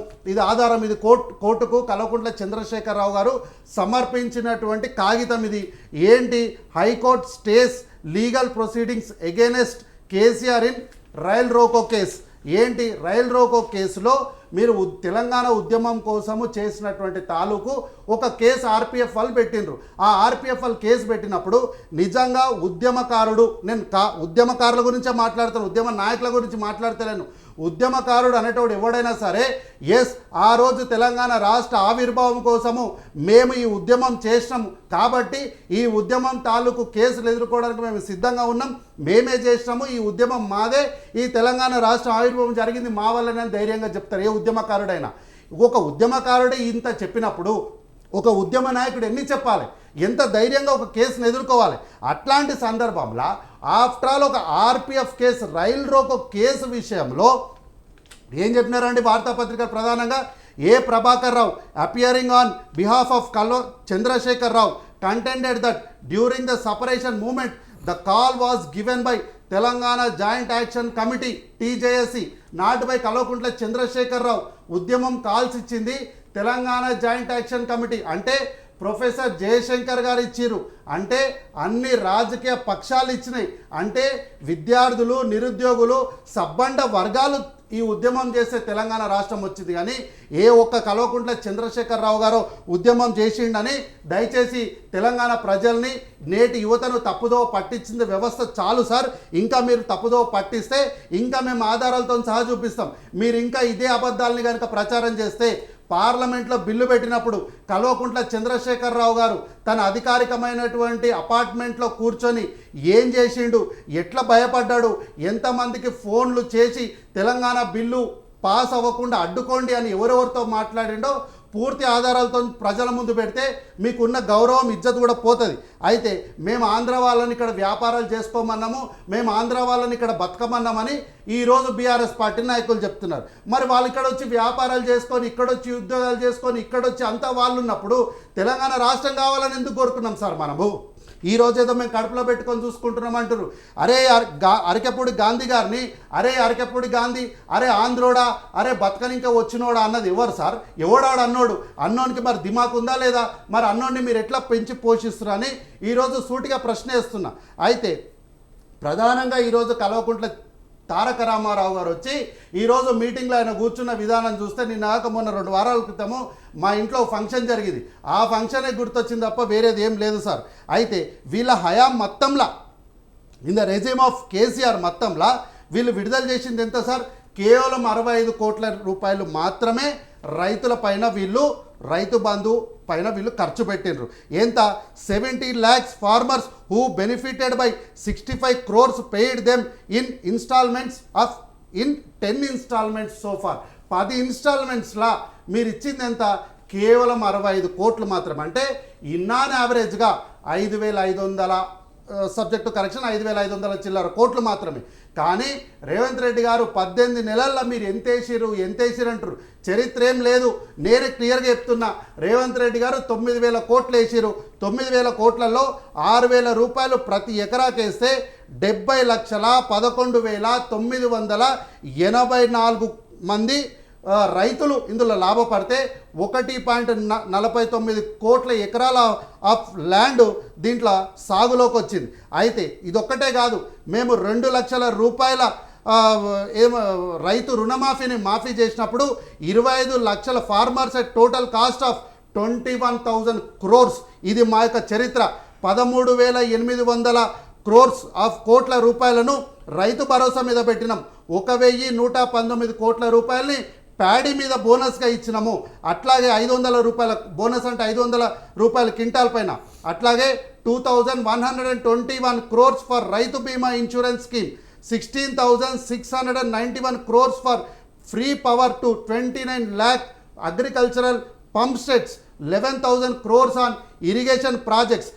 E: ఇది కోర్టుకు కల్వకుంట్ల చంద్రశేఖరరావు గారు సమర్పించినటువంటి కాగితం. ఇది ఏంటి? High court stays legal proceedings against KCR in rail roko case. ఏంటి? రైల్ రోకో కేసులో మీరు తెలంగాణ ఉద్యమం కోసము చేసినటువంటి తాలూకు ఒక కేసు ఆర్పిఎఫ్ వాళ్ళు పెట్టినరు. ఆ ఆర్పిఎఫ్ వాళ్ళు కేసు పెట్టినప్పుడు నిజంగా ఉద్యమకారుడు, నేను ఉద్యమకారుల గురించే మాట్లాడుతాను, ఉద్యమ నాయకుల గురించి మాట్లాడతలేను. ఉద్యమకారుడు అనేటోడు ఎవడైనా సరే ఎస్ ఆ రోజు తెలంగాణ రాష్ట్ర ఆవిర్భావం కోసము మేము ఈ ఉద్యమం చేసినాము కాబట్టి ఈ ఉద్యమం తాలూకు కేసులు ఎదుర్కోవడానికి మేము సిద్ధంగా ఉన్నాం, మేమే చేసినాము, ఈ ఉద్యమం మాదే, ఈ తెలంగాణ రాష్ట్ర ఆవిర్భావం జరిగింది మా వల్లనే ధైర్యంగా చెప్తారు ఏ ఉద్యమకారుడైనా. ఒక ఉద్యమకారుడే ఇంత చెప్పినప్పుడు ఒక ఉద్యమ నాయకుడు ఎన్ని చెప్పాలి, ఎంత ధైర్యంగా ఒక కేసును ఎదుర్కోవాలి. అట్లాంటి సందర్భంలో ఆఫ్టర్ ఆల్ ఒక RPF case, rail roko case విషయంలో ఏం చెప్పినారండి వార్తాపత్రిక ప్రధానంగా? A Prabhakar Rao appearing on behalf of Chandrashekar Rao contended that during the separation movement the call was given by Telangana Joint Action Committee TJSC not by Kalvakuntla Chandrashekar Rao. ఉద్యమం కాల్స్ ఇచ్చింది తెలంగాణ జాయింట్ యాక్షన్ కమిటీ. అంటే professor Jayashankar garu ఇచ్చిర్రు, అంటే అన్ని రాజకీయ పక్షాలు ఇచ్చినాయి, అంటే విద్యార్థులు, నిరుద్యోగులు, సబ్బండ వర్గాలు ఈ ఉద్యమం చేస్తే తెలంగాణ రాష్ట్రం వచ్చింది. కానీ ఏ ఒక్క కల్వకుంట్ల చంద్రశేఖర్ రావు గారు ఉద్యమం చేసిండని దయచేసి తెలంగాణ ప్రజల్ని, నేటి యువతను తప్పుదో పట్టించింది వ్యవస్థ చాలు సార్. ఇంకా మీరు తప్పుదో పట్టిస్తే ఇంకా మేము ఆధారాలతో సహా చూపిస్తాం. మీరు ఇంకా ఇదే అబద్ధాలని కనుక ప్రచారం చేస్తే పార్లమెంట్లో బిల్లు పెట్టినప్పుడు కల్వకుంట్ల చంద్రశేఖర్ రావు గారు తన అధికారికమైనటువంటి అపార్ట్మెంట్లో కూర్చొని ఏం చేసిండు, ఎట్లా భయపడ్డాడు, ఎంతమందికి ఫోన్లు చేసి తెలంగాణ బిల్లు పాస్ అవ్వకుండా అడ్డుకోండి అని ఎవరెవరితో మాట్లాడిండో పూర్తి ఆధారాలతో ప్రజల ముందు పెడితే మీకున్న గౌరవం, ఇజ్జత్ కూడా పోతుంది. అయితే మేము ఆంధ్ర వాళ్ళని ఇక్కడ వ్యాపారాలు చేసుకోమన్నాము, మేము ఆంధ్ర వాళ్ళని ఇక్కడ బతకమన్నామని ఈరోజు బీఆర్ఎస్ పార్టీ నాయకులు చెప్తున్నారు. మరి వాళ్ళు ఇక్కడ వచ్చి వ్యాపారాలు చేసుకొని, ఇక్కడొచ్చి ఉద్యోగాలు చేసుకొని, ఇక్కడొచ్చి అంతా వాళ్ళు ఉన్నప్పుడు తెలంగాణ రాష్ట్రం కావాలని ఎందుకు కోరుకున్నాం సార్ మనము? ఈ రోజు ఏదో మేము కడుపులో పెట్టుకొని చూసుకుంటున్నాం అంటారు. అరే అరకెపూడి గాంధీ గారిని అరకెపూడి గాంధీ, అరే ఆంధ్రోడా, అరే బతకని ఇంకా వచ్చినోడా అన్నది ఎవరు సార్? ఎవడాడు అన్నోడు? అన్నోనికి మరి దిమాకు ఉందా లేదా? మరి అన్నోడిని మీరు ఎట్లా పెంచి పోషిస్తున్నారు అని ఈరోజు సూటిగా ప్రశ్న వేస్తున్నా. అయితే ప్రధానంగా ఈరోజు కల్వకుంట్ల తారక రామారావు గారు వచ్చి ఈరోజు మీటింగ్లో ఆయన కూర్చున్న విధానం చూస్తే నిన్న మొన్న 2 వారాల క్రితము మా ఇంట్లో ఫంక్షన్ జరిగింది, ఆ ఫంక్షనే గుర్తొచ్చింది తప్ప వేరేది ఏం లేదు సార్. అయితే వీళ్ళ హయాం మొత్తంలా, in the regime of KCR మొత్తంలా వీళ్ళు విడుదల చేసింది ఎంత సార్? కేవలం 65 కోట్ల రూపాయలు మాత్రమే రైతుల పైన వీళ్ళు, రైతు బంధు పైన వీళ్ళు ఖర్చు పెట్టినరు. ఎంత? 70 lakhs farmers who benefited by 65 crores paid them in installments of in 10 installments so far. 10 ఇన్స్టాల్మెంట్స్లా మీరు ఇచ్చింది ఎంత? కేవలం 65 కోట్లు మాత్రం. అంటే ఇన్నాన్ యావరేజ్గా 5,500 సబ్జెక్టు కరెక్షన్ 5,500 చిల్లర కోట్లు మాత్రమే. కానీ రేవంత్ రెడ్డి గారు 18 నెలల్లో మీరు ఎంతేసిరు అంటారు. చరిత్ర ఏం లేదు, నేనే క్లియర్గా చెప్తున్నా. రేవంత్ రెడ్డి గారు 9,000 కోట్లు వేసిరు. 9,000 కోట్లలో 6,000 రూపాయలు ప్రతి ఎకరాకేస్తే 70,11,984 మంది రైతులు ఇందులో లాభపడితే 1.49 కోట్ల ఎకరాల ఆఫ్ ల్యాండ్ దీంట్లో సాగులోకి వచ్చింది. అయితే ఇదొక్కటే కాదు, మేము 2 లక్షల రూపాయల రైతు రుణమాఫీని మాఫీ చేసినప్పుడు 25 లక్షల farmers at total cost of 21,000 crores. ఇది మా యొక్క చరిత్ర. 13,800 క్రోర్స్ ఆఫ్ కోట్ల రూపాయలను రైతు భరోసా మీద పెట్టినాం. 1,119 కోట్ల రూపాయలని ప్యాడీ మీద బోనస్గా ఇచ్చినాము. అట్లాగే 500 రూపాయల బోనస్ అంటే 500 రూపాయల క్వింటాల్ పైన. అట్లాగే 2,121 క్రోర్స్ ఫర్ రైతు బీమా insurance scheme, 16,691 crores for free power to 29 lakh agricultural pump sets, 11,000 crores on irrigation projects.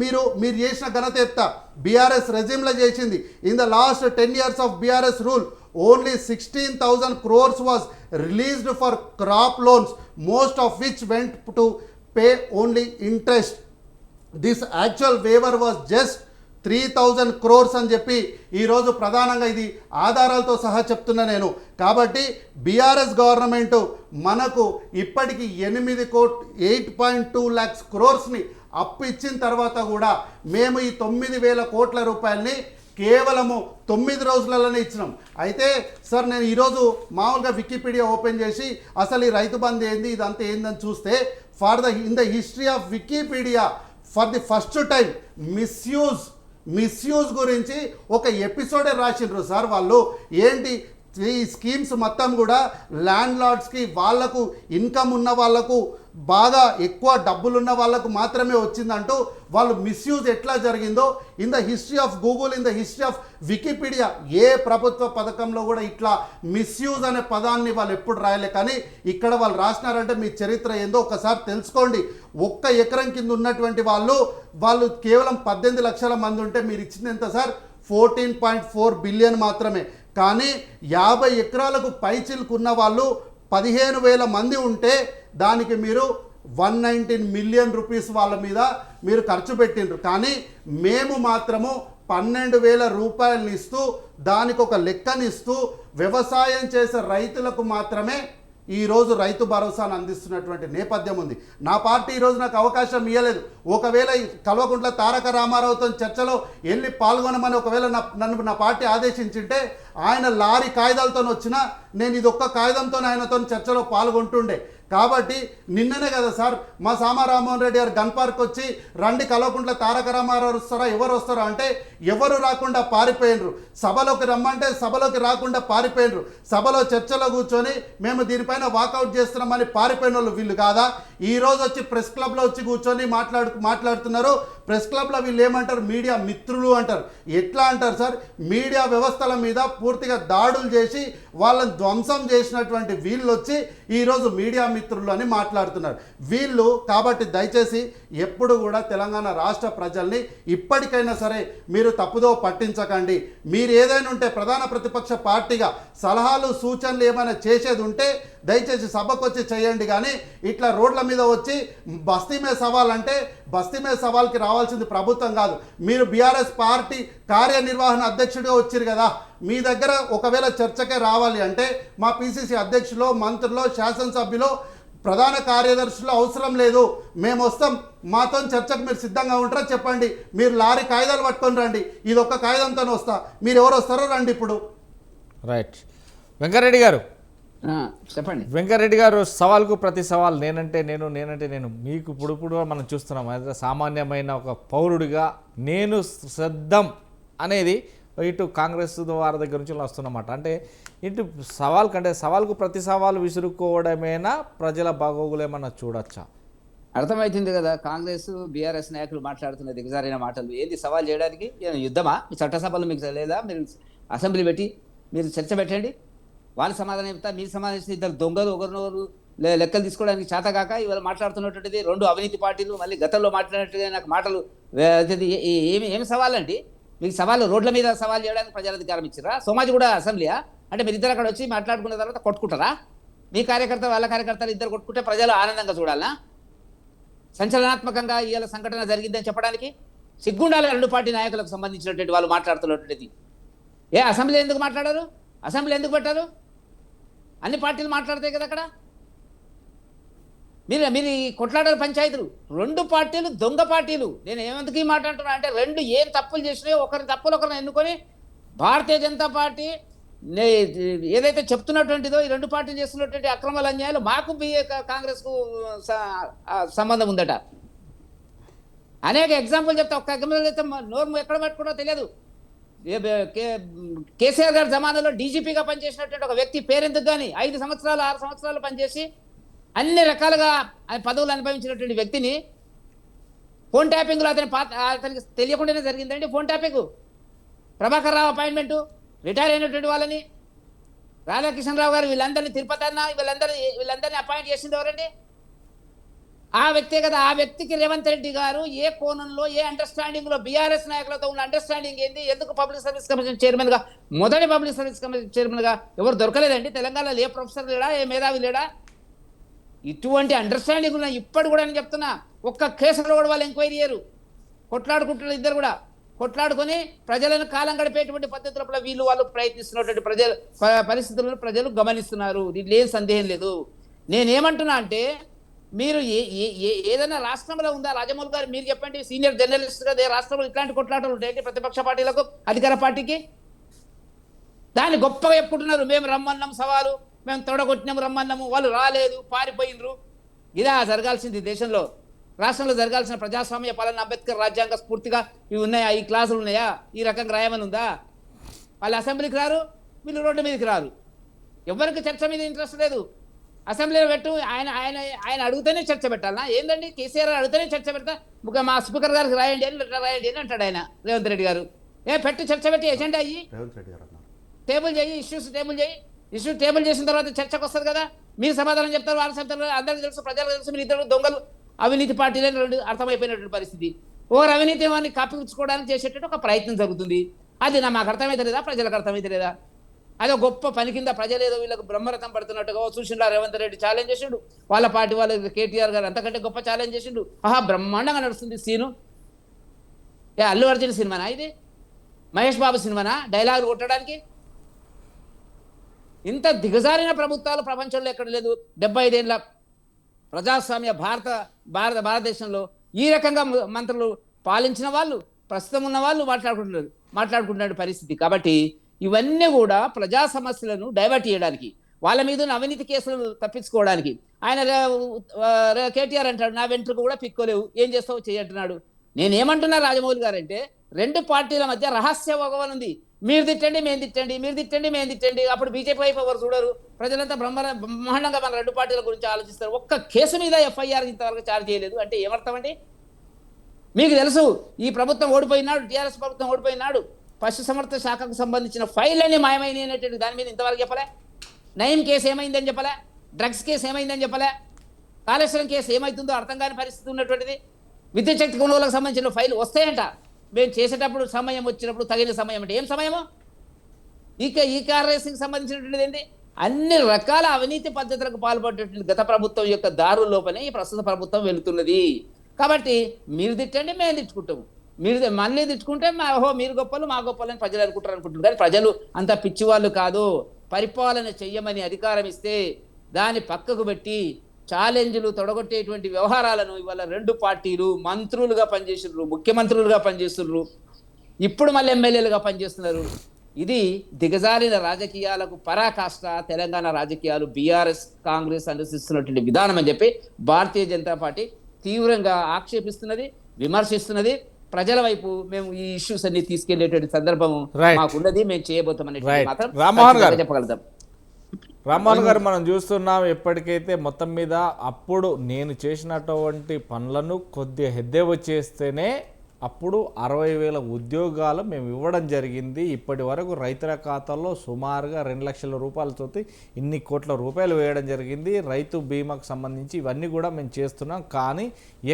E: మీరు చేసిన ఘనత ఎత్తా బీఆర్ఎస్ రెజిమ్లో చేసింది. In the last 10 years of BRS rule, only 16,000 crores was released for crop loans, most of which went to pay only interest. This actual waiver was just 3,000 crores అని చెప్పి ఈరోజు ప్రధానంగా ఇది ఆధారాలతో సహా చెప్తున్నా నేను. కాబట్టి బీఆర్ఎస్ గవర్నమెంట్ మనకు ఇప్పటికి 8.2 lakhs క్రోర్స్ని అప్పు ఇచ్చిన తర్వాత కూడా మేము ఈ 9,000 కోట్ల రూపాయలని కేవలము 9 రోజులలోనే ఇచ్చినాం. అయితే సార్ నేను ఈరోజు మామూలుగా వికీపీడియా ఓపెన్ చేసి అసలు ఈ రైతు బంధు ఏంది ఇదంతా ఏందని చూస్తే in the history of Wikipedia for the first time misuse గురించి ఒక ఎపిసోడే రాసిండ్రు సార్ వాళ్ళు. ఏంటి ఈ స్కీమ్స్ మొత్తం కూడా ల్యాండ్ లార్డ్స్కి, వాళ్లకు ఇన్కమ్ ఉన్న వాళ్లకు, బాగా ఎక్కువ డబ్బులున్న వాళ్ళకు మాత్రమే వచ్చిందంటూ వాళ్ళు మిస్యూజ్ ఎట్లా జరిగిందో in the history of Google, in the history of Wikipedia ఏ ప్రభుత్వ పథకంలో కూడా ఇట్లా మిస్యూజ్ అనే పదాన్ని వాళ్ళు ఎప్పుడు రాయలే. కానీ ఇక్కడ వాళ్ళు రాసినారంటే మీ చరిత్ర ఏందో ఒకసారి తెలుసుకోండి. 1 ఎకరం కింద ఉన్నటువంటి వాళ్ళు కేవలం 18 లక్షల మంది ఉంటే మీరు ఇచ్చింది ఎంత సార్? 14.4 బిలియన్ మాత్రమే. కానీ 50 ఎకరాలకు పైచిలుకున్న వాళ్ళు 15,000 మంది ఉంటే దానికి మీరు 119 మిలియన్ రూపీస్ వాళ్ళ మీద మీరు ఖర్చు పెట్టిండ్రు. కానీ మేము మాత్రము 12,000 రూపాయలని ఇస్తూ దానికి ఒక లెక్కనిస్తూ వ్యవసాయం చేసే రైతులకు మాత్రమే ఈరోజు రైతు భరోసాను అందిస్తున్నటువంటి నేపథ్యం ఉంది. నా పార్టీ ఈరోజు నాకు అవకాశం ఇవ్వలేదు. ఒకవేళ కల్వకుంట్ల తారక రామారావుతో చర్చలో వెళ్ళి పాల్గొనమని ఒకవేళ నన్ను నా పార్టీ ఆదేశించింటే ఆయన లారీ కాగితాలతో వచ్చినా నేను ఇది ఒక్క కాగితంతో ఆయనతో చర్చలో పాల్గొంటుండే. కాబట్టి నిన్ననే కదా సార్ మా సామారామోహన్ రెడ్డి గారు గన్ పార్క్ వచ్చి రండి కల్వకుంట్ల తారక రామారావు వస్తారా, ఎవరు వస్తారా అంటే ఎవరు రాకుండా పారిపోయినరు. సభలోకి రమ్మంటే సభలోకి రాకుండా పారిపోయినరు. సభలో చర్చలో కూర్చొని మేము దీనిపైన వాకౌట్ చేస్తున్నామని పారిపోయిన వాళ్ళు వీళ్ళు కాదా? ఈరోజు వచ్చి ప్రెస్ క్లబ్లో వచ్చి కూర్చొని మాట్లాడుతున్నారు. ప్రెస్ క్లబ్లో వీళ్ళు ఏమంటారు? మీడియా మిత్రులు అంటారు. ఎట్లా అంటారు సార్? మీడియా వ్యవస్థల మీద పూర్తిగా దాడులు చేసి వాళ్ళని ధ్వంసం చేసినటువంటి వీళ్ళు వచ్చి ఈరోజు మీడియా మిత్రులు అని మాట్లాడుతున్నారు వీళ్ళు. కాబట్టి దయచేసి ఎప్పుడు కూడా తెలంగాణ రాష్ట్ర ప్రజల్ని ఇప్పటికైనా సరే మీరు తప్పుదో పట్టించకండి. మీరు ఏదైనా ఉంటే ప్రధాన ప్రతిపక్ష పార్టీగా సలహాలు సూచనలు ఏమైనా చేసేది ఉంటే దయచేసి సభకు వచ్చి చేయండి. కానీ ఇట్లా రోడ్ల మీద వచ్చి బస్తీ మే సవాల్ అంటే బస్తీ మే సవాల్కి రావాల్సింది ప్రభుత్వం కాదు. మీరు బీఆర్ఎస్ పార్టీ కార్యనిర్వహణ అధ్యక్షుడిగా వచ్చారు కదా, మీ దగ్గర ఒకవేళ చర్చకే రావాలి అంటే మా పిసిసి అధ్యక్షులు, మంత్రులు, శాసనసభ్యులు, ప్రధాన కార్యదర్శులు అవసరం లేదు. మేము వస్తాం, మాతో చర్చకు మీరు సిద్ధంగా ఉంటారా చెప్పండి. మీరు లారీ కాగితాలు పట్టుకొని రండి, ఇది ఒక్క కాగితంతో వస్తా, మీరు ఎవరు వస్తారో రండి ఇప్పుడు.
A: రైట్. వెంకరెడ్డి గారు
C: చెప్పండి.
A: వెంకరెడ్డి గారు, సవాల్కు ప్రతి సవాల్ నేనంటే నేను మీకు ఇప్పుడు మనం చూస్తున్నాం. అదే సామాన్యమైన ఒక పౌరుడిగా నేను సిద్ధం అనేది ఇటు కాంగ్రెస్ వారి దగ్గర నుంచి వస్తున్నమాట. అంటే ఇటు సవాల్ కంటే సవాల్కు ప్రతి సవాల్ విసురుకోవడమేనా, ప్రజల బాగోగులేమన్నా చూడొచ్చా?
C: అర్థమవుతుంది కదా కాంగ్రెస్ బీఆర్ఎస్ నాయకులు మాట్లాడుతున్న దిగజారిన మాటలు. ఏంది సవాల్ చేయడానికి? యుద్ధమా? మీ చట్టసభలు మీకు లేదా? మీరు అసెంబ్లీ పెట్టి మీరు చర్చ పెట్టండి, వాళ్ళు సమాధానం చెప్తా, మీరు సమాధానం చేస్తే ఇద్దరు దొంగలు ఒకరినొకరు లెక్కలు తీసుకోవడానికి చేతగాక ఇవాళ మాట్లాడుతున్నటువంటిది 2 అవినీతి పార్టీలు. మళ్ళీ గతంలో మాట్లాడినట్టుగా నాకు మాటలు ఏమి సవాల్ అండి? మీకు సవాళ్ళు రోడ్ల మీద సవాల్ చేయడానికి ప్రజల అధికారం ఇచ్చారా? సోమాజి కూడా అసెంబ్లీయా? అంటే మీరు ఇద్దరు అక్కడ వచ్చి మాట్లాడుకున్న తర్వాత కొట్టుకుంటారా? మీ కార్యకర్త వాళ్ళ కార్యకర్తలు ఇద్దరు కొట్టుకుంటే ప్రజలు ఆనందంగా చూడాలా? సంచలనాత్మకంగా ఇవాళ సంఘటన జరిగిందని చెప్పడానికి సిగ్గుండాలి 2 పార్టీ నాయకులకు సంబంధించినటువంటి వాళ్ళు మాట్లాడుతున్నటువంటిది. అసెంబ్లీ ఎందుకు మాట్లాడారు? అసెంబ్లీ ఎందుకు పెట్టారు? అన్ని పార్టీలు మాట్లాడతాయి కదా అక్కడ. మీరు ఈ కొట్లాడల పంచాయతీలు 2 పార్టీలు దొంగ పార్టీలు. నేను ఏమందుకు ఈ మాట అంటున్నా అంటే 2 ఏం తప్పులు చేసినాయో ఒకరి తప్పులు ఒకరిని ఎన్నుకొని భారతీయ జనతా పార్టీ ఏదైతే చెప్తున్నటువంటిదో ఈ 2 పార్టీలు చేస్తున్నటువంటి అక్రమాల అన్యాయాలు మాకు కాంగ్రెస్కు సంబంధం ఉందట. అనేక ఎగ్జాంపుల్ చెప్తా, ఒక్క ఎగ్జాంపుల్ చెప్తే నోరు ఎక్కడ పట్టుకుంటో తెలియదు. కేసీఆర్ గారి జమానాలో డీజీపీగా పనిచేసినటువంటి ఒక వ్యక్తి పేరెందుకు కానీ 5 సంవత్సరాలు 6 సంవత్సరాలు పనిచేసి అన్ని రకాలుగా పదవులు అనుభవించినటువంటి వ్యక్తిని ఫోన్ ట్యాపింగ్లో అతనికి తెలియకుండానే జరిగిందండి. Phone tapping, Prabhakar Rao appointment, retire అయినటువంటి వాళ్ళని, రాధాకిషన్ రావు గారు వీళ్ళందరినీ తిరుపతి అన్న వీళ్ళందరినీ అపాయింట్ చేసింది ఎవరండి? ఆ వ్యక్తే కదా. ఆ వ్యక్తికి రేవంత్ రెడ్డి గారు ఏ కోణంలో, ఏ అండర్స్టాండింగ్లో, బీఆర్ఎస్ నాయకులతో ఉన్న అండర్స్టాండింగ్ ఏంది, ఎందుకు పబ్లిక్ సర్వీస్ కమిషన్ చైర్మన్గా, మొదటి పబ్లిక్ సర్వీస్ కమిషన్ చైర్మన్గా ఎవరు దొరకలేదండి తెలంగాణలో? ఏ ప్రొఫెసర్ లేడా, ఏ మేధావి లేడా? ఇటువంటి అండర్స్టాండింగ్ ఉన్న ఇప్పటి కూడా నేను చెప్తున్నా, ఒక్క కేసులో కూడా వాళ్ళు ఎంక్వైరీ చేయరు. కొట్లాడుకుంటున్నారు ఇద్దరు కూడా, కొట్లాడుకొని ప్రజలను కాలం గడిపేటువంటి పద్ధతుల వీళ్ళు వాళ్ళు ప్రయత్నిస్తున్నటువంటి పరిస్థితులను ప్రజలు గమనిస్తున్నారు. దీంట్లో ఏం సందేహం లేదు. నేనేమంటున్నా అంటే, మీరు ఏదైనా రాష్ట్రంలో ఉందా? రాజమౌళి గారు మీరు చెప్పండి, సీనియర్ జర్నలిస్ట్గా రాష్ట్రంలో ఇట్లాంటి కొట్లాటలు ఉంటాయండి ప్రతిపక్ష పార్టీలకు, అధికార పార్టీకి? దాన్ని గొప్పగా చెప్పుకుంటున్నారు, మేము రమ్మన్నాం సవాలు, మేము తొడగొట్టినాము రమ్మన్నాము, వాళ్ళు రాలేదు, పారిపోయినరు. ఇదా జరగాల్సింది దేశంలో? రాష్ట్రంలో జరగాల్సిన ప్రజాస్వామ్య పాలన, అంబేద్కర్ రాజ్యాంగ స్ఫూర్తిగా ఇవి ఉన్నాయా? ఈ క్లాసులు ఉన్నాయా? ఈ రకంగా రాయమని ఉందా? వాళ్ళు అసెంబ్లీకి రారు, వీళ్ళు రోడ్డు మీదకి రారు. ఎవరికి చర్చ మీద ఇంట్రెస్ట్ లేదు. అసెంబ్లీలో పెట్టు, ఆయన అడిగితేనే చర్చ పెట్టాలనా? ఏందండి, కేసీఆర్ అడిగితేనే చర్చ పెడతా, మా స్పీకర్ గారికి రాయండి అని అంటాడు ఆయన రేవంత్ రెడ్డి గారు. పెట్టి చర్చ పెట్టి ఎజెండా అయ్యి టేబుల్ చేయి, ఇష్యూస్ టేబుల్ చేసిన తర్వాత చర్చకు వస్తుంది కదా. మీరు సమాధానం చెప్తారు, వాళ్ళు చెప్తారు, అందరికీ తెలుసు, ప్రజలకు తెలుసు, మీరు ఇద్దరు దొంగలు, అవినీతి పార్టీలే రెండు అర్థమైపోయినటువంటి పరిస్థితి. ఒకరు అవినీతి వారిని కప్పించుకోవడానికి చేసేటట్టు ఒక ప్రయత్నం జరుగుతుంది. అది మాకు అర్థమైతే లేదా, ప్రజలకు అర్థమైతే లేదా? అదో గొప్ప పని కింద ప్రజలు ఏదో వీళ్ళకు బ్రహ్మరథం పడుతున్నట్టుగా చూసిండు. రేవంత్ రెడ్డి ఛాలెంజ్ చేసిండు, వాళ్ళ పార్టీ వాళ్ళు కేటీఆర్ గారు అంతకంటే గొప్ప ఛాలెంజ్ చేసిండు. బ్రహ్మాండంగా నడుస్తుంది సీను. అల్లు అర్జున్ సినిమానా ఇది? మహేష్ బాబు సినిమానా డైలాగులు కొట్టడానికి? ఇంత దిగజారిన ప్రభుత్వాలు ప్రపంచంలో ఎక్కడ లేదు. 75 ఏళ్ళ ప్రజాస్వామ్య భారతదేశంలో ఈ రకంగా మంత్రులు పాలించిన వాళ్ళు, ప్రస్తుతం ఉన్న వాళ్ళు మాట్లాడుకుంటున్న పరిస్థితి. కాబట్టి ఇవన్నీ కూడా ప్రజా సమస్యలను డైవర్ట్ చేయడానికి, వాళ్ళ మీద అవినీతి కేసులు తప్పించుకోవడానికి. ఆయన కేటీఆర్ అంటాడు, నా వెంట్రుక కూడా పిక్కోలేవు, ఏం చేస్తావు చేయంటున్నాడు. నేనేమంటున్నా రాజమౌళి గారు అంటే, 2 పార్టీల మధ్య రహస్య భగవాన్ ఉంది. మీరు తిట్టండి మేము తిట్టండి, మీరు తిట్టండి మేము తిట్టండి. అప్పుడు బీజేపీ వైపు ఎవరు చూడరు, ప్రజలంతా బ్రహ్మాండంగా మన 2 పార్టీల గురించి ఆలోచిస్తారు. ఒక్క కేసు మీద ఎఫ్ఐఆర్ ఇంతవరకు చార్జ్ చేయలేదు అంటే ఏమర్థం అండి? మీకు తెలుసు, ఈ ప్రభుత్వం ఓడిపోయినాడు, టీఆర్ఎస్ ప్రభుత్వం ఓడిపోయినాడు, పశు సంవర్ధక శాఖకు సంబంధించిన ఫైల్ అన్ని మాయమైనవి అనేటువంటి దాని మీద ఇంతవరకు చెప్పలే. నయం కేసు ఏమైందని చెప్పలే, డ్రగ్స్ కేసు ఏమైందని చెప్పలే, కాళేశ్వరం కేసు ఏమవుతుందో అర్థం కాని పరిస్థితి ఉన్నటువంటిది. విద్యుత్ శక్తి కొనుగోలుకు సంబంధించిన ఫైల్ వస్తాయంట, మేము చేసేటప్పుడు సమయం వచ్చినప్పుడు తగిన సమయం అంటే ఏం సమయము? ఈ కార్ రేసింగ్ సంబంధించినటువంటిది ఏంటి? అన్ని రకాల అవినీతి పద్ధతులకు పాల్పడేటువంటి గత ప్రభుత్వం యొక్క దారుల్లోపనే ఈ ప్రస్తుత ప్రభుత్వం వెళుతున్నది. కాబట్టి మీరు తిట్టండి మేము తిట్టుకుంటాము, మీరు మళ్ళీ తిట్టుకుంటే మీరు గొప్పలు మా గొప్పలు అని ప్రజలు అనుకుంటున్నారు. కానీ ప్రజలు అంత పిచ్చివాళ్ళు కాదు. పరిపాలన చెయ్యమని అధికారం ఇస్తే దాన్ని పక్కకు పెట్టి ఛాలెంజ్లు తొడగొట్టేటువంటి వ్యవహారాలను ఇవాళ 2 పార్టీలు మంత్రులుగా పనిచేస్తున్నారు, ముఖ్యమంత్రులుగా పనిచేస్తున్నారు, ఇప్పుడు మళ్ళీ ఎమ్మెల్యేలుగా పనిచేస్తున్నారు. ఇది దిగజారిన రాజకీయాలకు పరాకాష్ట. తెలంగాణ రాజకీయాలు బీఆర్ఎస్ కాంగ్రెస్ అనుసరిస్తున్నటువంటి విధానం అని చెప్పి భారతీయ జనతా పార్టీ తీవ్రంగా ఆక్షేపిస్తున్నది, విమర్శిస్తున్నది. ప్రజల వైపు మేము ఈ ఇష్యూస్ అన్ని తీసుకెళ్లేటువంటి సందర్భం మాకున్నది, మేము చేయబోతామని మాత్రం చెప్పగలుగుతాం.
A: రామ్మోహన్ గారు, మనం చూస్తున్నాం ఎప్పటికైతే మొత్తం మీద అప్పుడు నేను చేసినటువంటి పనులను కొద్దిగా హెద్దే వచ్చేస్తేనే అప్పుడు 60,000 ఉద్యోగాలు మేము ఇవ్వడం జరిగింది. ఇప్పటి వరకు రైతుల ఖాతాల్లో సుమారుగా 2 లక్షల రూపాయలతో ఇన్ని కోట్ల రూపాయలు వేయడం జరిగింది. రైతు బీమాకు సంబంధించి ఇవన్నీ కూడా మేము చేస్తున్నాం. కానీ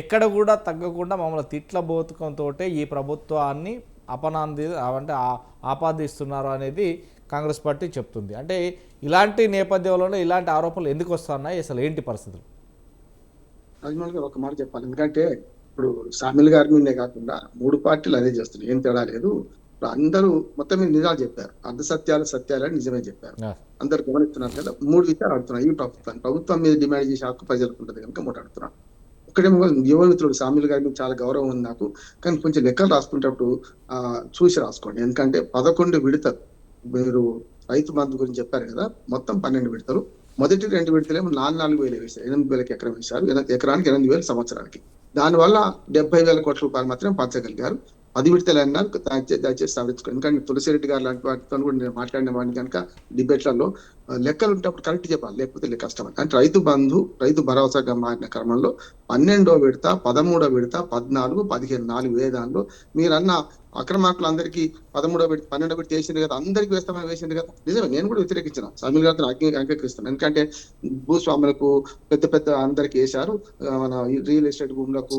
A: ఎక్కడ కూడా తగ్గకుండా మమ్మల్ని తిట్ల బోతుకంతో ఈ ప్రభుత్వాన్ని ఆపాదిస్తున్నారు అనేది కాంగ్రెస్ పార్టీ చెప్తుంది. అంటే ఇలాంటి నేపథ్యంలోనే ఇలాంటి ఆరోపణలు ఎందుకు వస్తున్నాయి, అసలు ఏంటి పరిస్థితులు?
B: రాజమౌళి గారు ఒక మాట చెప్పాలి. ఎందుకంటే ఇప్పుడు షామిల్ గారి మీదే కాకుండా 3 పార్టీలు అదే చేస్తున్నాయి, ఏం తేడా లేదు. ఇప్పుడు అందరూ మొత్తం మీద నిజాలు చెప్పారు, అర్ధ సత్యాలని నిజమే చెప్పారు. అందరు గమనిస్తున్నారు కదా. 3 విషయాలు అడుగుతున్నారు ఈ ప్రభుత్వం మీద డిమాండ్ చేసే హక్కు ప్రజలకు ఉంటుంది కనుక 3 అడుగుతున్నాను. ఒకటేమో యువమిత్రుడు షామిల్ గారి మీద చాలా గౌరవం ఉంది నాకు, కానీ కొంచెం లెక్కలు రాసుకునేటప్పుడు చూసి రాసుకోండి. ఎందుకంటే 11 విడతలు మీరు రైతు బంధు గురించి చెప్పారు కదా, మొత్తం 12 విడతలు. మొదటి 2 విడతలేమో 4,000 వేశారు, 8,000 ఎకరం వేశారు, ఎకరానికి 8,000 సంవత్సరానికి. దానివల్ల 70,000 కోట్ల రూపాయలు మాత్రం పంచగలిగారు. 10 విడతలు అన్నారు, దయచేసి సవరించుకోండి. ఎందుకంటే తులసిరెడ్డి గారు లాంటి వాటితో కూడా నేను మాట్లాడిన వాడిని కనుక డిబేట్లలో లెక్కలు ఉంటప్పుడు కరెక్ట్ చెప్పాలి, లేకపోతే కష్టం. అంటే రైతు బంధు, రైతు భరోసాగా మారిన క్రమంలో 12వ విడత, 13వ విడత, 14, 15 4 వేదాల్లో మీరన్న అక్రమార్కులందరికీ 13వ విడత 12వ విడత వేసింది కదా, అందరికీ వేస్తామని వేసింది కదా. నిజమే, నేను కూడా వ్యతిరేకించిన, సమీల్ గారితో అంగీకరిస్తాను. ఎందుకంటే భూస్వాములకు పెద్ద పెద్ద అందరికి వేశారు, మన రియల్ ఎస్టేట్ భూములకు,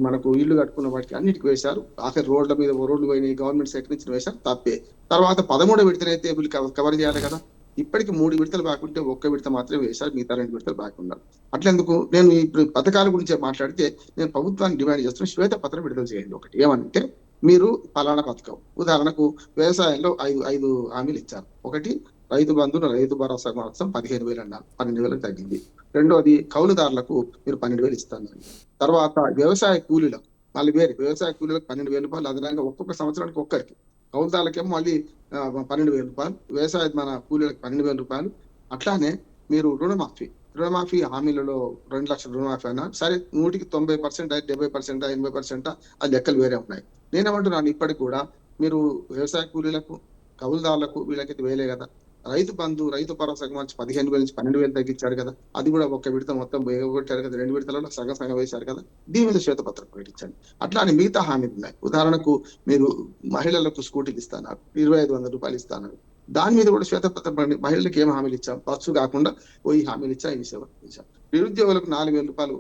B: మనకు ఇల్లు కట్టుకున్న వాటికి అన్నిటికీ వేశారు. ఆఖరి రోడ్ల మీద రోడ్లు పోయినాయి, గవర్నమెంట్ సేకరించిన వేశారు, తప్పే. తర్వాత 13వ విడతనైతే వీళ్ళు కవర్ చేయాలి కదా. ఇప్పటికి 3 విడతలు బాగుంటే 1 విడత మాత్రమే వేశారు, మిగతా 2 విడతలు బాగున్నారు. అట్లెందుకు నేను ఇప్పుడు పథకాల గురించి మాట్లాడితే నేను ప్రభుత్వాన్ని డిమాండ్ చేస్తున్న శ్వేతపత్రం విడుదల చేయండి. ఒకటి ఏమంటే, మీరు పలానా పథకం, ఉదాహరణకు వ్యవసాయంలో 5 హామీలు ఇచ్చారు. ఒకటి రైతు బంధును, రైతు భరోసా మాత్రం 15,000 అన్నారు, 12,000 తగ్గింది. రెండోది కౌలుదారులకు మీరు 12,000 ఇస్తున్నారు. తర్వాత వ్యవసాయ కూలీలకు మళ్ళీ వేరే వ్యవసాయ కూలీలకు 12,000 రూపాయలు అదనంగా ఒక్కొక్క సంవత్సరానికి ఒక్కరికి, కౌలుదారులకేమో మళ్ళీ 12,000 రూపాయలు, వ్యవసాయ మన కూలీలకు 12,000 రూపాయలు. అట్లానే మీరు రుణమాఫీ హామీలలో 2 లక్షల రుణమాఫీ అన్నారు. సరే, 100% 70%, 80% ఆ లెక్కలు వేరే ఉన్నాయి. నేనేమంటున్నాను, ఇప్పటికి కూడా మీరు వ్యవసాయ కూలీలకు, కౌలుదారులకు వీళ్ళకైతే వేయలే కదా. రైతు బంధు, రైతు భరోసా మార్చి 15,000 నుంచి 12,000 తగ్గించారు కదా. అది కూడా 1 విడత మొత్తం వేయగొట్టారు కదా, 2 విడతలలో సగం వేశారు కదా. దీని మీద శ్వేతపత్రం ప్రకటించండి. అట్లానే మిగతా హామీలు ఉన్నాయి. ఉదాహరణకు మీరు మహిళలకు స్కూటీలు ఇస్తున్నారు, 2,500 రూపాయలు ఇస్తున్నారు. దాని మీద కూడా శ్వేతపత్రం మహిళలకు ఏం హామీలు ఇచ్చాం, బస్సు కాకుండా 1000 హామీలు ఇచ్చా, ఈ సేవ ఇచ్చాం. నిరుద్యోగులకు 4,000 రూపాయలు